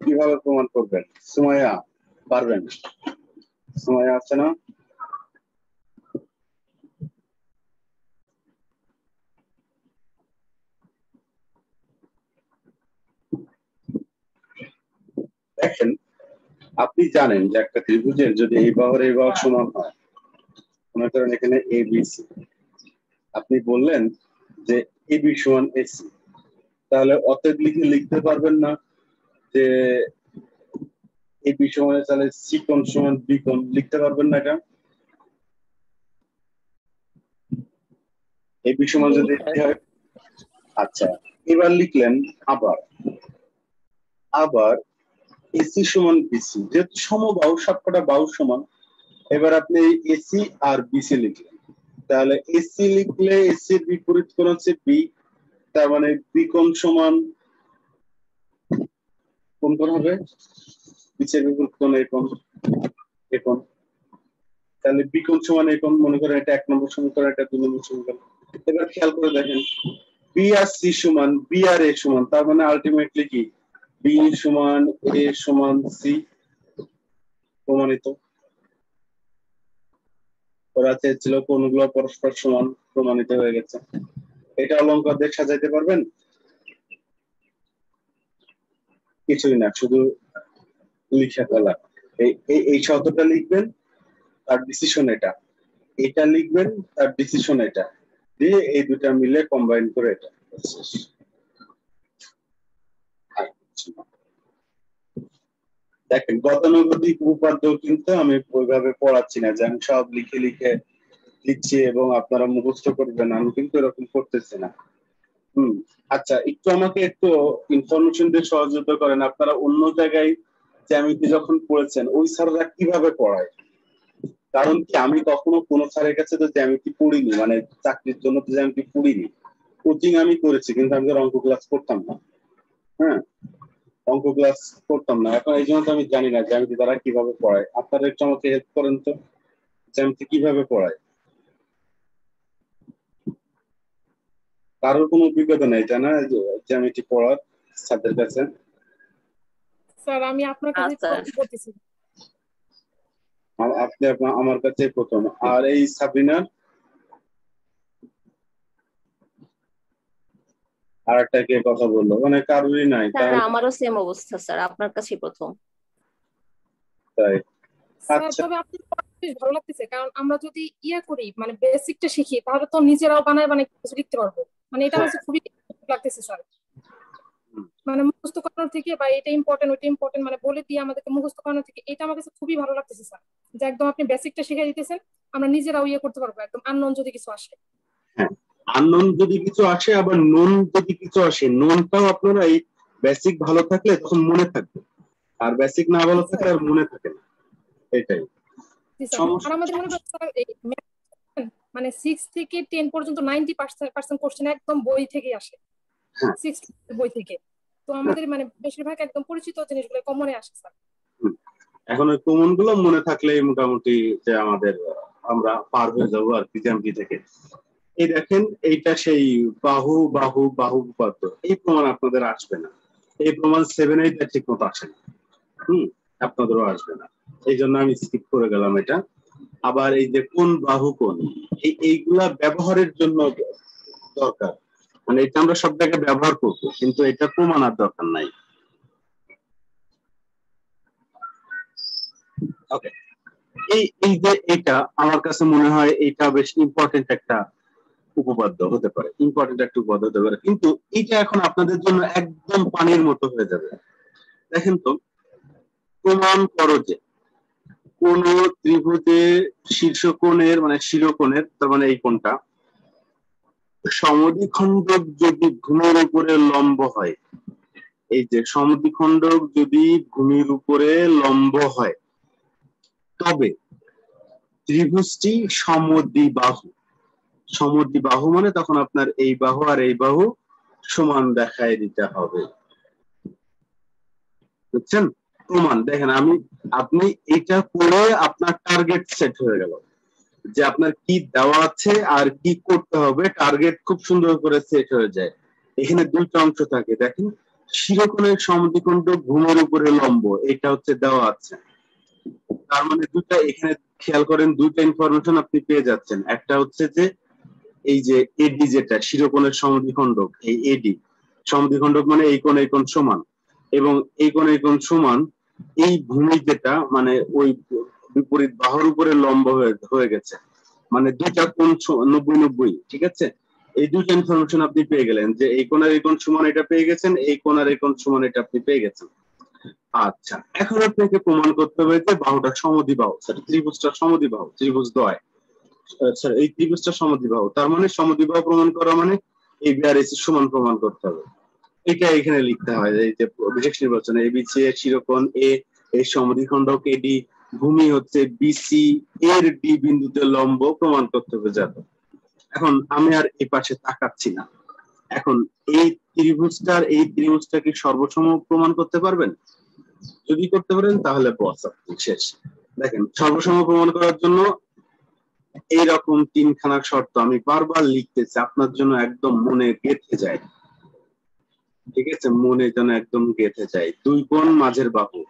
কিভাবে প্রমাণ করবেন? সুমাইয়া পারবেন? সুমাইয়া আছে না? দেখেন, আপনি জানেন যে একটা ত্রিভুজের যদি এই বাহুর এই বাহু সমান হয়, মনে করেন এখানে এবিসি, আপনি বললেন যে এবি সমান এসি, তাহলে অতএব লিখতে পারবেন না যে এবি সমান, তাহলে সি কোণ সমান বি কোণ লিখতে পারবেন না? এটা এবি সমান যদি হয়, আচ্ছা এবার লিখলেন আবার এসি সমান বিসি, যেহেতু সমবাহু সবকটা বাহু সমান, এবার আপনি এসি আর বিসি লিখলেন, তাহলে এসি লিখলে এসি এর বিপরীত কোণ হচ্ছে বি, তার মানে বি কোণ সমান কোন কোণ হবে? বিসি এর বিপরীত কোণ এই কোণ, তাহলে বি কোণ সমান এই কোণ। মনে করেন এটা 1 নম্বর সমীকরণ, এটা 2 নম্বর সমীকরণ। এবার খেয়াল করে দেখেন বি আর সি সমান, বি আর এ সমান, তার মানে আলটিমেটলি কি বি সমান এ সমান সি, প্রমাণিত। ওরা চেয়েছিল কোণগুলো পরস্পর সমান, প্রমাণিত হয়ে গেছে। এটা অলঙ্কার দিয়ে সাজাইতে পারবেন? কিছুই না, শুধু লিখে ফেলা। এই শব্দটা লিখবেন, তার ডিসিশন এটা লিখবেন, তার ডিসিশন এটা দিয়ে এই দুটা মিলে কম্বাইন করে এটা। দেখেন গতানুগতিক উপাদ্য কিন্তু আমি ওইভাবে পড়াচ্ছি না যে আমি সব লিখে লিখছি এবং আপনারা মুখস্থ করবেন, আমি কিন্তু এরকম করতেছি না। আচ্ছা একটু আমাকে একটু ইনফরমেশন দিয়ে সহযোগিতা করেন, আপনারা অন্য জায়গায় জ্যামিতি যখন পড়েছেন ওই স্যাররা কিভাবে পড়ায়? কারণ কি আমি কখনো কোনো স্যারের কাছে তো জ্যামিতি পড়িনি, মানে চাকরির জন্য তো জ্যামিতি পড়িনি। কোচিং আমি করেছি কিন্তু আমি অঙ্ক ক্লাস করতাম না। হ্যাঁ, অঙ্ক ক্লাস করতাম না, এখন এই জন্য তো আমি জানি না জ্যামিতি তারা কিভাবে পড়ায়। আপনারা একটু আমাকে হেল্প করেন তো, জ্যামিতি কিভাবে পড়ায়? কারোর কোনো অভিজ্ঞতা নেই তাই না জ্যামিতি পড়ার স্যারদের কাছে? স্যার আমি আপনার কাছে প্রশ্ন করতেছি। আপনি আমার কাছে প্রথম। আর এই সাবিনার আর একটা কে কথা বললো, মানে কারোরই নাই? স্যার আমারও সেম অবস্থা স্যার, আপনার কাছেই প্রথম। তাই? স্যার আচ্ছা তবে আপনি বেশ ভালো লাগতেছে, কারণ আমরা যদি করি মানে বেসিকটা শিখি তাহলে তো নিজেরাও বানায় কিছু লিখতে পারবো, মানে এটা আমার খুবই লাগতেছে স্যার। মানে মুখস্থ করানোর থেকে বা এটা ইম্পর্টেন্ট ওইটা ইম্পর্টেন্ট মানে বলে দিয়ে আমাদেরকে মুখস্থ করানোর থেকে এটা আমার কাছে খুবই ভালো লাগতেছে স্যার, যে একদম আপনি বেসিকটা শিখিয়ে দিতেছেন, আমরা নিজেরাও ইয়ে করতে পারবো একদম আননোন যদি কিছু আসে। হ্যাঁ, আননোন যদি কিছু আসে, আবার নোন যদি কিছু আসে, নোনটাও আপনারা এই বেসিক ভালো থাকলে তখন মনে থাকবে, আর বেসিক না ভালো থাকলে আর মনে থাকে না, এটাই জি স্যার। আর সমস্যা। আমাদের মনে করেন স্যার এই মানে 6 থেকে 10 পর্যন্ত 90% কোশ্চেন একদম বই থেকে আসে, হ্যাঁ 6 বই থেকে। তো আমাদের মানে বেশিরভাগ একদম পরিচিত জিনিসগুলো কমনে আসে স্যার। হুম। এখন ওই কমন গুলো মনে থাকলেই মোটামুটি যে আমাদের আমরা পার হয়ে যাবো আর কি জ্যামিতি থেকে। এই দেখেন এইটা সেই বাহু বাহু বাহু উপপাদ্য, এই প্রমাণ আপনাদের আসবে না, এই প্রমাণ 7 8 ঠিক মতো আসে না, আপনাদেরও আসবে না, এই জন্য আমি স্কিপ করে গেলাম এটা। আবার এই যে কোন বাহু কোন, এইগুলা ব্যবহারের জন্য দরকার, মানে এটা আমরা সব জায়গায় ব্যবহার করবো, কিন্তু এটা প্রমাণ আর দরকার নাই। ওকে, এই যে এটা আমার কাছে মনে হয় এটা বেশ ইম্পর্টেন্ট একটা উপপাদ্য হতে পারে, ইম্পর্টেন্ট একটা উপপাদ্য হতে পারে, কিন্তু এটা এখন আপনাদের জন্য একদম পানির মতো হয়ে যাবে। দেখেন তো, প্রমাণ করো যে কোন ত্রিভুজে শীর্ষকোণের মানে শিরোকোণের, তার মানে এই কোণটা সমদ্বিখণ্ডক যদি ভূমির উপরে লম্ব হয়, এই যে সমদ্বিখণ্ডক যদি ভূমির উপরে লম্ব হয়, তবে ত্রিভুজটি সমদ্বিবাহু। সমদ্বিবাহু মানে তখন আপনার এই বাহু আর এই বাহু সমান দেখায় দিতে হবে, বুঝছেন? প্রমাণ দেখেন, আপনি এটা করে আপনার টার্গেট সেট হয়ে গেল, যে আপনার কি দেওয়া আছে আর কি করতে হবে, টার্গেট খুব সুন্দর করে সেট হয়ে যায়। এখানে দুইটা অংশ থাকে, দেখেন শিরোকোণের সমদ্বিখণ্ডক ভূমির উপরে লম্ব, এটা হচ্ছে দেওয়া আছে, তার মানে দুটা এখানে খেয়াল করেন, দুইটা ইনফরমেশন আপনি পেয়ে যাচ্ছেন। একটা হচ্ছে যে এই যে এডি, যেটা শিরোকোণের সমদ্বিখণ্ডক, এই এডি সমদ্বিখণ্ডক মানে এই কোণ সমান, এবং এই কোণ সমান, এই ভূমি যেটা মানে ওই বিপরীত বাহুর উপরে লম্ব হয়ে গেছে, মানে দুইটা কোণ 90-90, ঠিক আছে? এই দুইটা ইনফরমেশন আপনি পেয়ে গেলেন, যে এই কোণ আর এই কোণ সমান এটা পেয়ে গেছেন, এই কোণ আর এই কোণ সমান এটা আপনি পেয়ে গেছেন। আচ্ছা, এখন আপনাকে প্রমাণ করতে হবে যে বাহুটা সমদ্বিবাহু, সেটা ত্রিভুজটা সমদ্বিবাহু, ত্রিভুজ দ্বয়, স্যার এই ত্রিভুজটা সমদ্বিবাহু, তার মানে সমদ্বিবাহু প্রমাণ করা মানে এই বি আর এসি সমান প্রমাণ করতে হবে। এটা এখানে লিখতে হয়, এই যে বিশেষ নির্বাচনে এবিসি এর শিরোকোণ এ, এই সমদ্বিখণ্ডক এডি, ভূমি হচ্ছে বিসি এর ডি বিন্দুতে লম্ব, প্রমাণ করতে হবে যাবে। এখন আমি আর এই পাশে তাকাচ্ছি না, এখন এই ত্রিভুজটা কি সর্বসম প্রমাণ করতে পারবেন? যদি করতে পারেন তাহলে বস আপনি শেষ। দেখেন সর্বসম প্রমাণ করার জন্য এইরকম তিনখানা শর্ত আমি বারবার লিখতেছি, আপনার জন্য একদম মনে গেঁথে যায়, ঠিক আছে? মনে যেন একদম গেঁথে যায়। দুই কোণ মাঝের বাহু,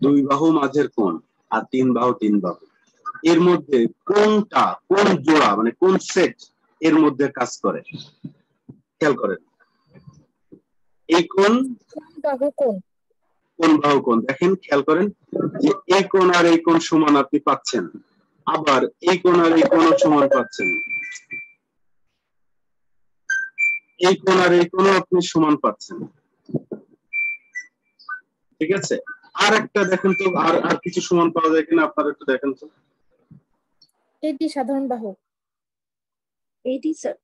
দুই বাহু মাঝের কোণ, আর তিন বাহু, এর মধ্যে কোন জোড়া মানে কোন সেট এর মধ্যে কাজ করে, খেয়াল করেন। এই কোণ বাহু কোণ, দেখেন খেয়াল করেন যে এই কোণ আর এই কোণ সমান আপনি পাচ্ছেন, আবার এই কোণ আর এই কোণ সমান পাচ্ছেন, এই কোণ আর এই কোণ আপনি সমান পাচ্ছেন, ঠিক আছে? আর একটা দেখেন তো, আর কিছু সমান পাওয়া যায় কিনা আপনারা একটু দেখেন তো। এটি সাধারণ বাহু, এইটি স্যার।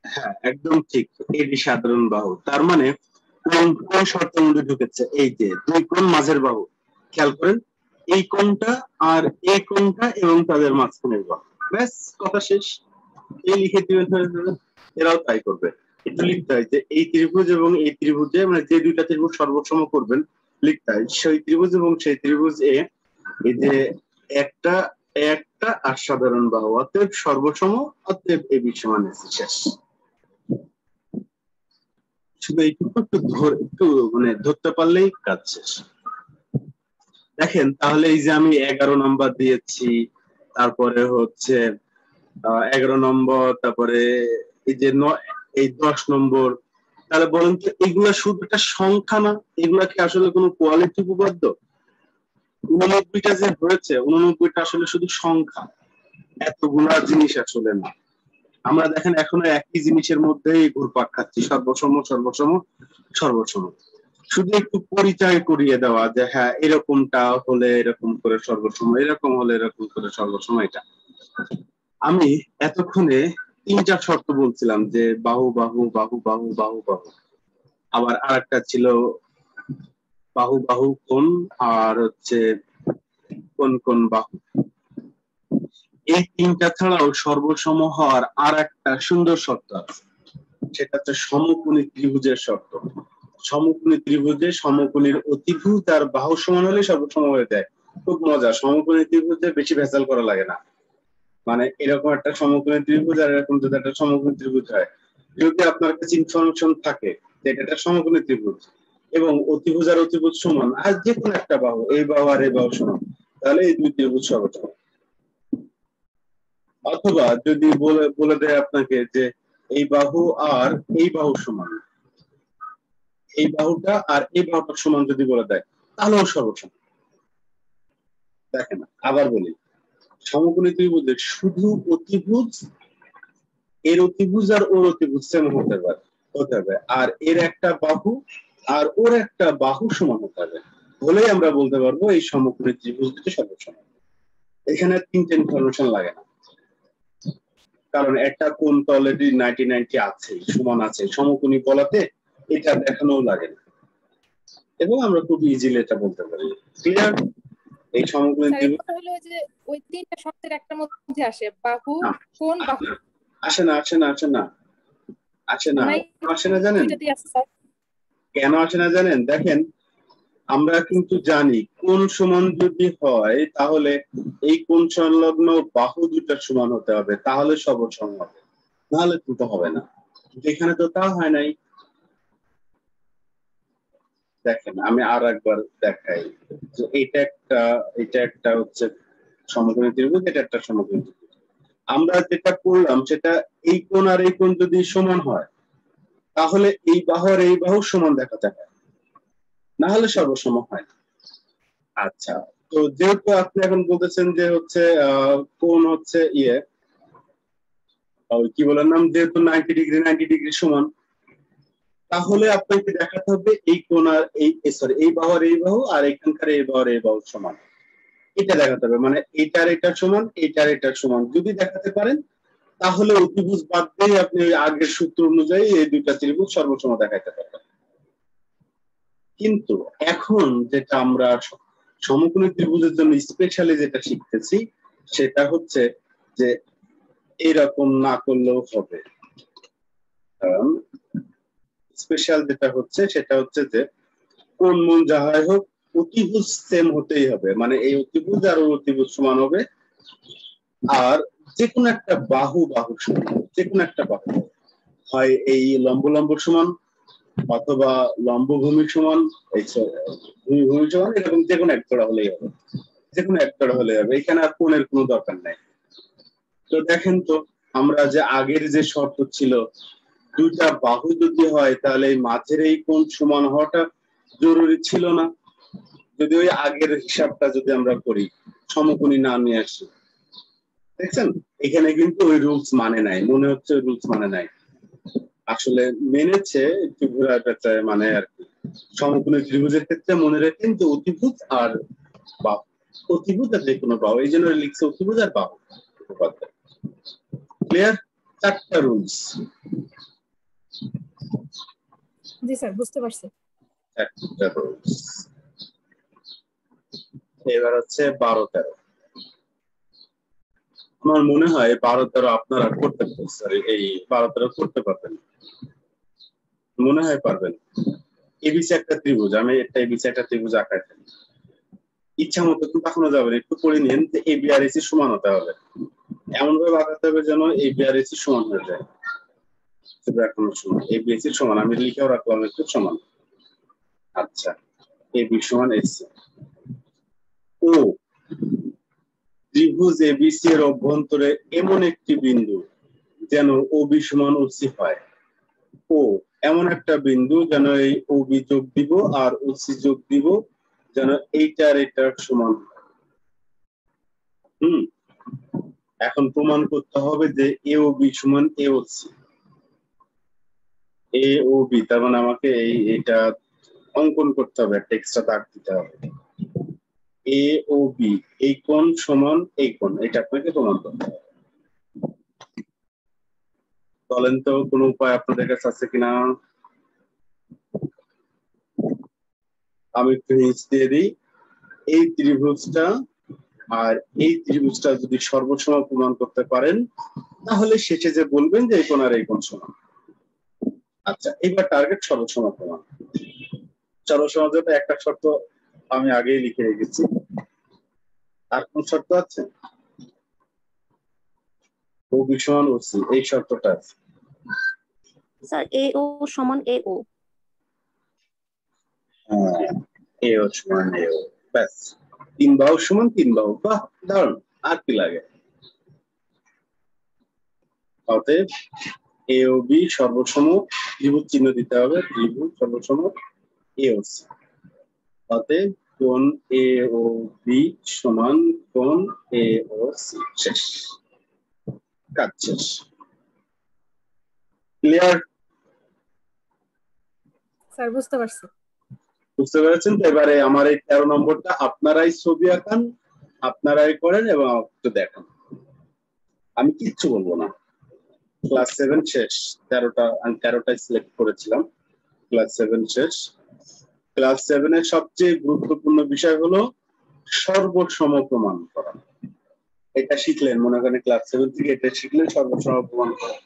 হ্যাঁ একদম ঠিক, এটি সাধারণ বাহু। তার মানে কোন শর্তের মধ্যে ঢুকেছে, এই যে দুই কোণ মাঝের বাহু, খেয়াল করেন এই কোণটা আর এই কোণটা এবং তাদের মাঝখানের বাহু, ব্যাস কথা শেষ। এই লিখে দিবেন, এরাও তাই করবে। একটু লিখতে হয় যে এই ত্রিভুজ এবং এই ত্রিভুজে মানে যে দুইটা ত্রিভুজ সর্বসম করবেন, লিখতে হয় সেই ত্রিভুজ এবং সেই ত্রিভুজ এ এই যে একটা আর সাধারণ বাহু, অতএব সর্বসম, অতএব এ বি সমান এসি, শেষ। শুধু এইটুকু একটু মানে ধরতে পারলেই কাজ শেষ। দেখেন তাহলে এই যে আমি 11 নম্বর দিয়েছি, তারপরে হচ্ছে 11 নম্বর, তারপরে এই যে এই 10 নম্বর, তাহলে বলেন তো এগুলা শুধু একটা সংখ্যা না? এগুলা কি আসলে কোনো কোয়ালিটি উপপাদ্য? 89টা যে হয়েছে, 89টা আসলে শুধু সংখ্যা, এতগুলা জিনিস আসলে না। আমরা দেখেন এখনো একই জিনিসের মধ্যেই ঘুরপাক খাচ্ছি, সর্বসম সর্বসম সর্বসম। শুধু একটু পরিচয় করিয়ে দেওয়া যে হ্যাঁ এরকমটা হলে এরকম করে সর্বসম, এরকম হলে এরকম করে সর্বসম। এটা আমি এতক্ষণে 3টা শর্ত বলছিলাম যে বাহু বাহু বাহু বাহু বাহু বাহু, আবার আরেকটা ছিল বাহু বাহু কোণ, আর হচ্ছে কোণ কোণ বাহু। এই 3টা ছাড়াও সর্বসম হওয়ার আর একটা সুন্দর শর্ত আছে, সেটা হচ্ছে সমকোণী ত্রিভুজের শর্ত। সমকোণী ত্রিভুজে সমকোণীর অতিভুজ আর বাহু সমান হলে সর্বসম হয়ে যায়। খুব মজা, সমকোণী ত্রিভুজে বেশি ভেজাল করা লাগে না। মানে এরকম একটা সমকোণী ত্রিভুজ আর এরকম যদি একটা সমকোণী ত্রিভুজ হয়, যদি আপনার কাছে ইনফরমেশন থাকে যে এটা একটা সমকোণী ত্রিভুজ এবং অতিভুজ আর অতিভুজ সমান, আর যে কোনো একটা বাহু, এই বাহু আর এই বাহু সমান, তাহলে এই দুই ত্রিভুজ সর্বসম। অথবা যদি বলে দেয় আপনাকে যে এই বাহু আর এই বাহু সমান, এই বাহুটা আর এই বাহুটার সমান যদি বলে দেয়, তাহলেও সর্বসম। দেখেন আবার বলি, সমকোণী ত্রিভুজের শুধু অতিভুজ, এর অতিভুজ আর ওর অতিভুজ সেম হতে হবে, আর এর একটা বাহু আর ওর একটা বাহু সমান হতে হবে, হলেই আমরা বলতে পারবো এই সমকোণী ত্রিভুজ দুটি সর্বসম। এখানে 3টে ইনফরমেশন লাগে না, কারণ একটা কোণ তো অলরেডি 90 আছে, সমান আছে, সমকোণী বলাতে এটা দেখানো লাগে না, এবং আমরা খুব ইজিলি এটা বলতে পারি। ক্লিয়ার? এই সমকোণী ত্রিভুজ হলো যে ওই 3টা শর্তের একটা মধ্যে আসে বাহু কোণ বাহু। আসে না জানেন কেন আসে না জানেন? দেখেন আমরা কিন্তু জানি কোণ সমান যদি হয় তাহলে এই কোণ সংলগ্ন বাহু দুটো সমান হতে হবে, তাহলে সর্বসম হবে, নাহলে কিন্তু হবে না। এখানে তো তা হয় নাই। দেখেন আমি আর একবার দেখাই, এটা একটা হচ্ছে সমকোণী ত্রিভুজ, এটা একটা সমকোণী ত্রিভুজ। আমরা যেটা করলাম সেটা এই কোণ আর এই কোণ যদি সমান হয় তাহলে এই বাহু আর এই বাহু সমান দেখাতে হয়, না হলে সর্বসম হয়। আচ্ছা, তো যেহেতু আপনি এখন বলতেছেন যে হচ্ছে কোণ হচ্ছে কি বলার নাম, যেহেতু 90 ডিগ্রি সমান, তাহলে আপনাকে দেখাতে হবে এই কোণ আর এই বাহু আর এই বাহু আর এখানকার এই বাহু আর এই বাহু সমান, এটা দেখাতে হবে। মানে এটার এটার সমান, এটার এটার সমান যদি দেখাতে পারেন তাহলে অতিভুজ বাদ দিয়ে আপনি ওই আগের সূত্র অনুযায়ী এই দুইটা ত্রিভুজ সর্বসম দেখাইতে পারবেন। কিন্তু এখন যেটা আমরা সমকোণী ত্রিভুজের জন্য স্পেশালি যেটা শিখতেছি সেটা হচ্ছে যে এরকম না করলেও হবে। কারণ স্পেশাল যেটা হচ্ছে সেটা হচ্ছে যে কোণ মন যাহাই হোক অতিভুজ সেম হতেই হবে, মানে এই অতিভুজ আর অতিভুজ সমান হবে, আর যে কোনো একটা বাহু সমান, যে কোনো একটা বাহু হয় এই লম্ব সমান অথবা লম্ব ভূমি সমান, ভূমি সমান, এরকম যে কোনো একটা হলেই হবে, যে কোনো একটা হলেই হবে, এখানে আর কোণের কোনো দরকার নাই। তো দেখেন তো আমরা যে আগের যে শর্ত ছিল দুইটা বাহু যদি হয় তাহলে এই মাঝের এই কোণ সমান হওয়াটা জরুরি ছিল না? যদি ওই আগের হিসাবটা যদি আমরা করি, সমকোণী না নিয়ে আসি, দেখছেন এখানে কিন্তু ওই রুলস মানে নাই, মনে হচ্ছে ওই রুলস মানে নাই, আসলে মেনেছে একটু ঘোরা পেঁচায় মানে আর কি। সমকোণী ত্রিভুজের ক্ষেত্রে মনে রাখেন যে অতিভুজ আর বাহু, অতিভুজ আর যে কোনো বাহু, এই জন্য লিখছে অতিভুজ আর বাহু। ক্লিয়ার? 4টা রুলস। জি স্যার, বুঝতে পারছি। 4টা রুলস। এবার হচ্ছে 12-13। আমার মনে হয় 12-13 আপনারা করতে পারবেন, সরি এই 12-13 করতে পারবেন, মনে হয় পারবেন। এবিসি একটা ত্রিভুজ, আমি একটা এবিসি একটা ত্রিভুজ আঁকাই ফেলি, ইচ্ছা মতো কিন্তু এখনো যাবে না, একটু পড়ে নিন যে এবি আর এসি সমান হতে হবে, এমন ভাবে আঁকাতে হবে যেন এবি আর এসি সমান হয়ে যায়। এখনো সমান, এ বি সি সমান, আমি লিখেও রাখলাম একটু সমান। আচ্ছা, এ বি সমান এসি। ও ত্রিভুজ এবিসি এর অভ্যন্তরে এমন একটি বিন্দু যেন ও বি সমান ও সি হয়। ও এমন একটা বিন্দু যেন এই ও বি যোগ দিব আর ও সি যোগ দিব যেন এইটার এটার সমান। এখন প্রমাণ করতে হবে যে এ ও বি সমান এ ও সি। এ ও বি তার মানে আমাকে এটা অঙ্কন করতে হবে, একটা এক্সট্রা দাগ দিতে হবে। এ ও বি এই কোণ সমান এই কোণ, এটা আপনাকে প্রমাণ করতে হবে। বলেন তো কোনো উপায় আপনাদের কাছে আছে কিনা? আমি একটু হিন্ট দিয়ে দিই। এই ত্রিভুজটা আর এই ত্রিভুজটা যদি সর্বসম প্রমাণ করতে পারেন তাহলে শেষে যে বলবেন যে এই কোণ আর এই কোণ সমান। আচ্ছা, এবার টার্গেট সর্বসম প্রমাণ। সর্বসম যেটা একটা শর্ত আমি আগেই লিখে রেখেছি। আর কোন শর্ত আছে? ও বি সমান ও সি, এই শর্তটা আছে। স্যার এ ও সমান এ ও। হ্যাঁ, এ ও সমান এ ও, ব্যাস। তিন বাহু সমান তিন বাহু, বাহ দারুণ, আর কি লাগে? অতএব এ ও বি সর্বসম, ত্রিভুজ চিহ্ন দিতে হবে, ত্রিভুজ সর্বসম এ ও সি। অতএব কোণ এ ও বি সমান কোণ এ ও সি। শেষ, কাজ শেষ। ক্লিয়ার? স্যার বুঝতে পারছি। বুঝতে পেরেছেন তো? এবারে আমার এই 13 নম্বরটা আপনারাই ছবি আঁকান, আপনারাই করেন এবং একটু দেখান, আমি কিচ্ছু বলবো না। ক্লাস 7 শেষ। 13টাই সিলেক্ট করেছিলাম। ক্লাস 7 শেষ। ক্লাস 7 এর সবচেয়ে গুরুত্বপূর্ণ বিষয় হলো সর্বসম প্রমাণ করা। এটা শিখলেন, মনে করেন ক্লাস 7 থেকে এটা শিখলেন, সর্বসম প্রমাণ করা।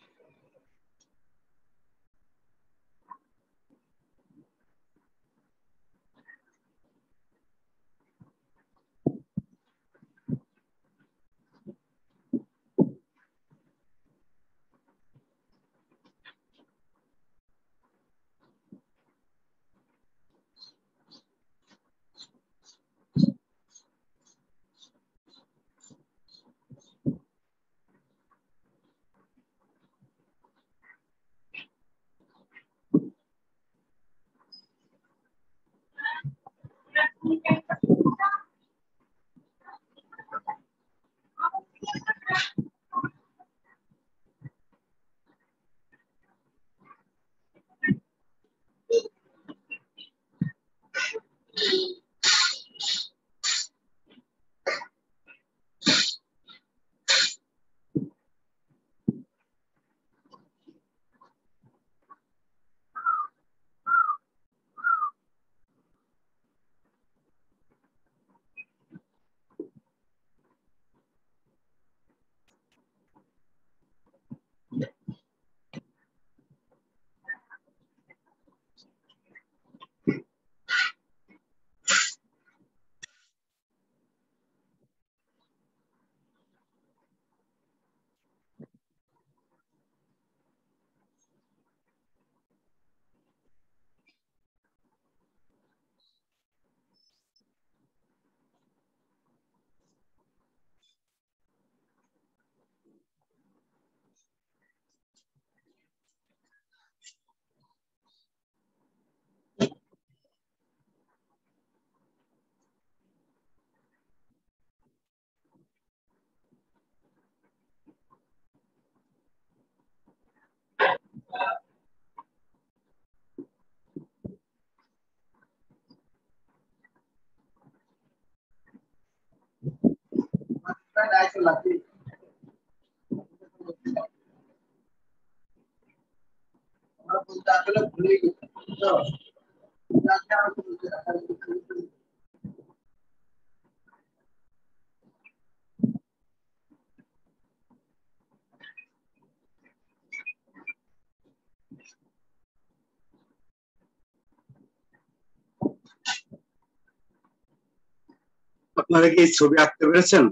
আপনারা কি ছবি আঁকতে পেরেছেন?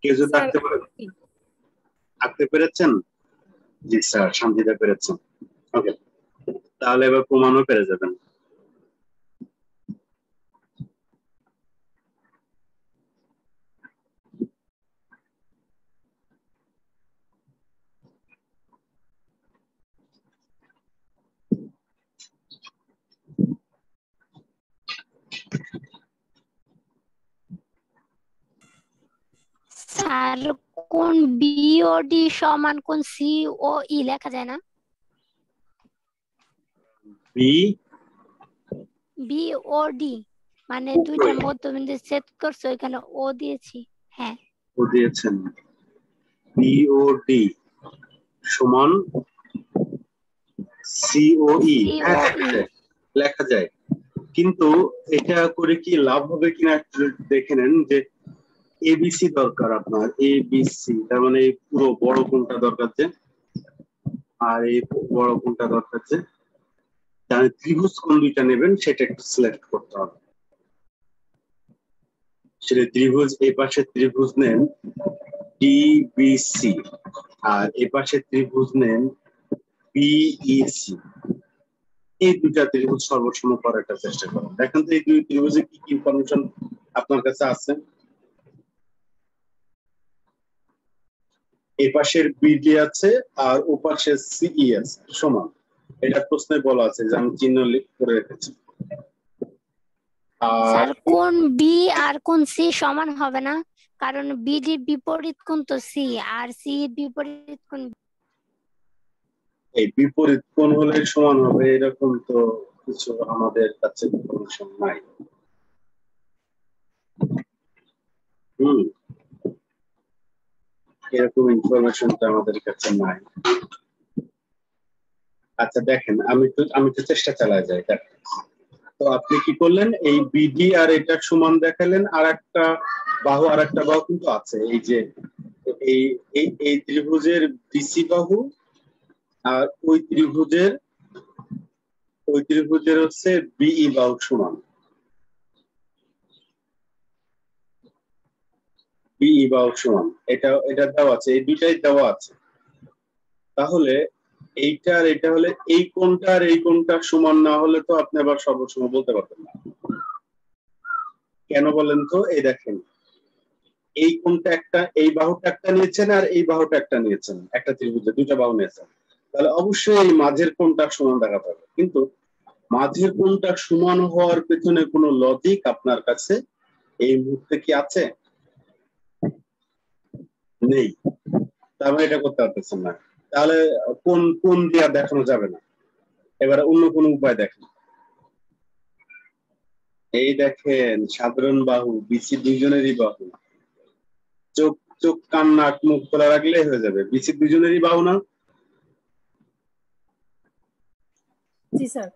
কেউ যদি স্যার, আঁকতে পারে, আঁকতে পেরেছেন? জি স্যার, শান্তিদা পেরেছেন। ওকে, তাহলে এবার প্রমাণও পেরে যাবেন। স্যার কোন বিওডি সমান কোন সিওই লেখা যায় না? বিওডি মানে দুইটার মধ্যবিন্দু ছেদ করছে, ওইখানে ও দিয়েছি। হ্যাঁ, ও দিয়েছেন। বিওডি সমান সিওই, লেখা যায়। কিন্তু এটা করে কি লাভ হবে কিনা একটু দেখে নেন। যে এবিসি দরকার আপনার, এবিসি, তার মানে এই পুরো বড় কোণটা দরকার যে, আর এই বড় কোণটা দরকার যে, তাহলে ত্রিভুজ কোন দুইটা নেবেন সেটা একটু সিলেক্ট করতে হবে। সেটা ত্রিভুজ, এই পাশে ত্রিভুজ নেন ডিবিসি, আর এই পাশে ত্রিভুজ নেন বিইসি। এই দুইটা ত্রিভুজ সর্বসম করার একটা চেষ্টা করুন। দেখেন তো এই দুই ত্রিভুজে কি কি ইনফরমেশন আপনার কাছে আছে। এই পাশের বিডি আছে আর ও পাশের সিই আছে সমান। এটা প্রশ্নে বলা আছে যে আমি চিহ্ন করে রেখেছি। স্যার কোন বি আর কোন সি সমান হবে না? কারণ বিডি বিপরীত কোণ তো সি, আর সি বিপরীত কোণ। এই বিপরীত কোণ হলে সমান হবে এরকম তো কিছু আমাদের কাছে ইনফরমেশন নাই। এরকম ইনফরমেশনটা আমাদের কাছে নাই। আচ্ছা দেখেন, আমি তো চেষ্টা চালায় যাই। তো আপনি কি করলেন, এই বিডি আর এটা সমান দেখালেন, আর একটা বাহু কিন্তু আছে। এই যে এই ত্রিভুজের বিসি বাহু আর ওই ত্রিভুজের হচ্ছে বিই বাহু সমান। বিই বাহু সমান, এটা দেওয়া আছে, এই দুইটাই দেওয়া আছে। তাহলে এইটা আর এটা হলে এই কোণটা আর এই কোণটা সমান না হলে তো আপনি আবার সর্বসম বলতে পারবেন না। কেন বলেন তো? এই দেখেন, এই কোণটা একটা, এই বাহুটা একটা নিয়েছেন আর এই বাহুটা একটা নিয়েছেন, একটা ত্রিভুজে দুইটা বাহু নিয়েছেন, তাহলে অবশ্যই এই মাঝের কোণটা সমান দেখাতে হবে। কিন্তু মাঝের কোণটা সমান হওয়ার পেছনে কোনো লজিক আপনার কাছে এই মুহূর্তে কি আছে? নেই। তার মানে এটা করতে পারতেছেন না। তাহলে কোন দিয়ে দেখানো যাবে না। এবারে অন্য কোনো উপায় দেখেন। এই দেখেন, সাধারণ বাহু বিসি দুইজনেরই বাহু, চোখ কান নাক মুখ খোলা রাখলে হয়ে যাবে। বিসি দুইজনেরই বাহু না? জি স্যার।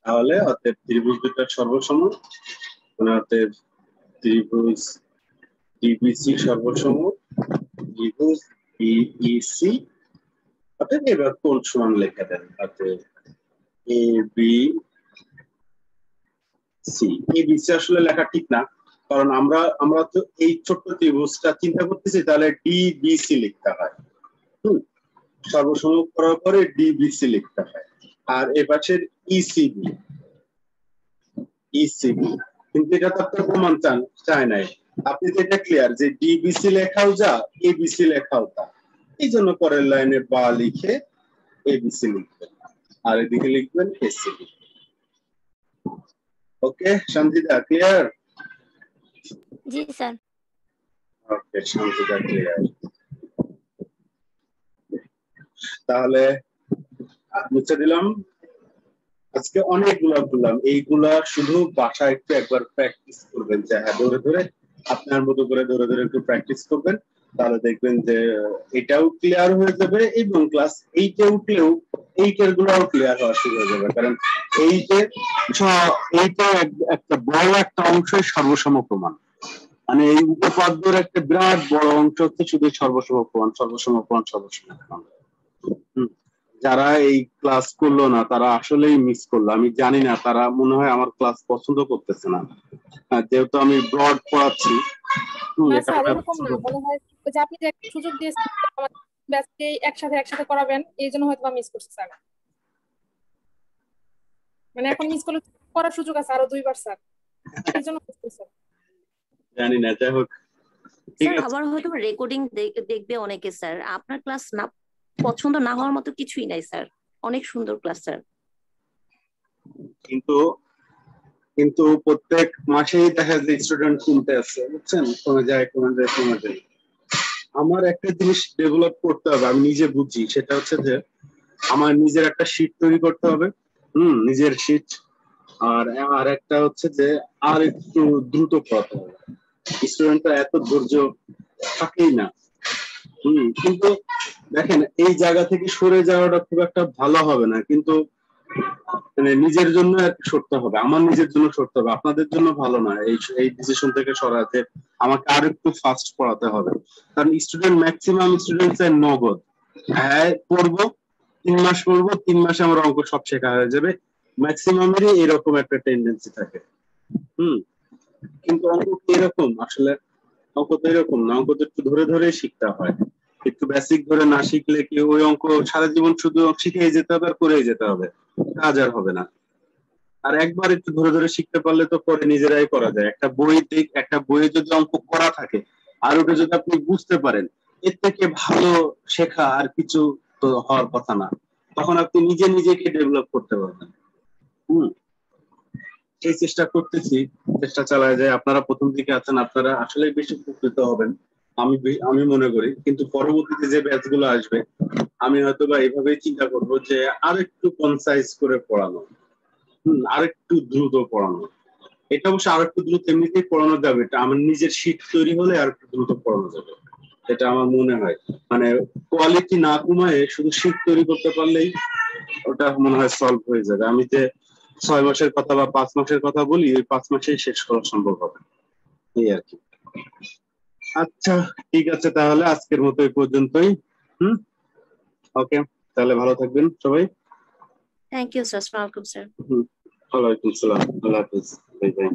তাহলে অতএব ত্রিভুজ দুটো সর্বসম, মানে অতএব ত্রিভুজ ডিবিসি সর্বসম, ত্রিভুজ বিইসি। অতএব এবার কোণ সমান লেখা দেন। অতএব এ বি সি। এবিসি আসলে লেখা ঠিক না, কারণ আমরা তো এই ছোট্ট ত্রিভুজটা চিন্তা করতেছি, তাহলে ডিবিসি লিখতে হয়। সর্বসম করার পরে ডিবিসি লিখতে হয়। আর এ পাশের ইসিবি, কিন্তু এটা তো আপনার প্রমাণ চায় নাই। আপনি তো এটা ক্লিয়ার যে ডিবিসি লেখাও যা, এবিসি লেখাও তা। এই জন্য পরের লাইনে বা লিখে এবিসি লিখবেন, আর এদিকে লিখবেন এসিবি। ওকে শান্তিদা, ক্লিয়ার? জি স্যার। ওকে শান্তিদা, ক্লিয়ার। তাহলে মুছে দিলাম। আজকে অনেকগুলা বললাম, এইগুলা শুধু বাসায় একটু একবার প্র্যাকটিস করবেন। যে হ্যাঁ, ধরে ধরে আপনার মতো করে ধরে ধরে একটু প্র্যাকটিস করবেন, তাহলে দেখবেন যে এটাও ক্লিয়ার হয়ে যাবে, এবং ক্লাস 8 এ উঠলেও 8 এর গুলাও ক্লিয়ার হওয়া শুরু হয়ে যাবে। কারণ এইটা একটা বড় একটা অংশের সর্বসম প্রমাণ, মানে এই উপপাদ্যের একটা বিরাট বড় অংশ হচ্ছে শুধু সর্বসম প্রমাণ। যারা এই ক্লাস করলো না তারা আসলেই মিস করলো। আমি জানি না, তারা মনে হয় আমার ক্লাস পছন্দ করতেছে না। যেহেতু আমি ব্রড পড়াচ্ছি, না এটা স্যার আমরা এরকম না, মনে হয় ওই যে আপনি যে একটা সুযোগ দিয়েছেন আমাদের ব্যাচকে একসাথে করাবেন, এই জন্য হয়তো মিস করছি স্যার। মানে এখন মিস করলে করার সুযোগ আছে আরো 2 বার স্যার, এই জন্য মিস করছি স্যার। জানি না, যাই হোক ঠিক স্যার আছে। আবার হয়তো রেকর্ডিং দেখবে অনেকে স্যার, আপনার ক্লাস না পছন্দ না হওয়ার মতো কিছুই নাই স্যার, অনেক সুন্দর ক্লাস স্যার। কিন্তু কিন্তু প্রত্যেক মাসেই দেখা যায় স্টুডেন্ট কমতে আছে, বুঝছেন, কমে যায় কমে যায় কমে যায়। আমার একটা জিনিস ডেভেলপ করতে হবে, আমি নিজে বুঝি, সেটা হচ্ছে যে আমার নিজের একটা শীট তৈরি করতে হবে, নিজের শীট। আর আর একটা হচ্ছে যে আর একটু দ্রুত পড়াতে হবে। স্টুডেন্টরা এত ধৈর্য থাকেই না। কিন্তু দেখেন এই জায়গা থেকে সরে যাওয়াটা খুব একটা ভালো হবে না, কিন্তু মানে নিজের জন্য সরতে হবে, আমার নিজের জন্য সরতে হবে, আপনাদের জন্য ভালো না এই ডিসিশন থেকে সরাতে। আমাকে আর একটু ফাস্ট পড়াতে হবে, কারণ স্টুডেন্ট ম্যাক্সিমাম স্টুডেন্টস এর নগদ, হ্যাঁ পড়বো 3 মাস পড়বো, 3 মাসে আমার অঙ্ক সব শেখা হয়ে যাবে, ম্যাক্সিমামেরই এরকম একটা টেন্ডেন্সি থাকে। কিন্তু অঙ্ক কি এরকম? আসলে অঙ্ক তো এরকম না, অঙ্ক তো একটু ধরে ধরে শিখতে হয়, একটু বেসিক ধরে না শিখলে কি ওই অঙ্ক সারা জীবন শুধু শিখেই যেতে হবে আর করেই যেতে হবে, কাজ আর হবে না। আর একবার একটু ধরে ধরে শিখতে পারলে তো পরে নিজেরাই করা যায়। একটা বইয়ে যদি অঙ্ক করা থাকে আর ওটা যদি আপনি বুঝতে পারেন, এর থেকে ভালো শেখা আর কিছু তো হওয়ার কথা না, তখন আপনি নিজে নিজেকে ডেভেলপ করতে পারবেন। এই চেষ্টা করতেছি, চেষ্টা চালায় যায়। আপনারা প্রথম দিকে আছেন, আপনারা আসলে বেশি উপকৃত হবেন আমি মনে করি। কিন্তু পরবর্তীতে যে ব্যাচ গুলো আসবে, আমি হয়তো বা এইভাবেই চিন্তা করবো যে আরেকটু কনসাইজ করে পড়ানো, আরেকটু দ্রুত পড়ানো। এটা অবশ্য আরেকটু দ্রুত এমনিতেই পড়ানো যাবে, এটা আমার নিজের শীট তৈরি হলে আরেকটু দ্রুত পড়ানো যাবে, এটা আমার মনে হয়। মানে কোয়ালিটি না কমায় শুধু শীট তৈরি করতে পারলেই ওটা মনে হয় সলভ হয়ে যাবে। আমি যে 6 মাসের কথা বা 5 মাসের কথা বলি, ওই 5 মাসেই শেষ করা সম্ভব হবে, এই আর কি। আচ্ছা ঠিক আছে, তাহলে আজকের মতো এই পর্যন্তই। ওকে, তাহলে ভালো থাকবেন সবাই। Thank you sir. আসসালামু আলাইকুম স্যার। ওয়ালাইকুম আসসালাম, আল্লাহ হাফেজ, বাই বাই।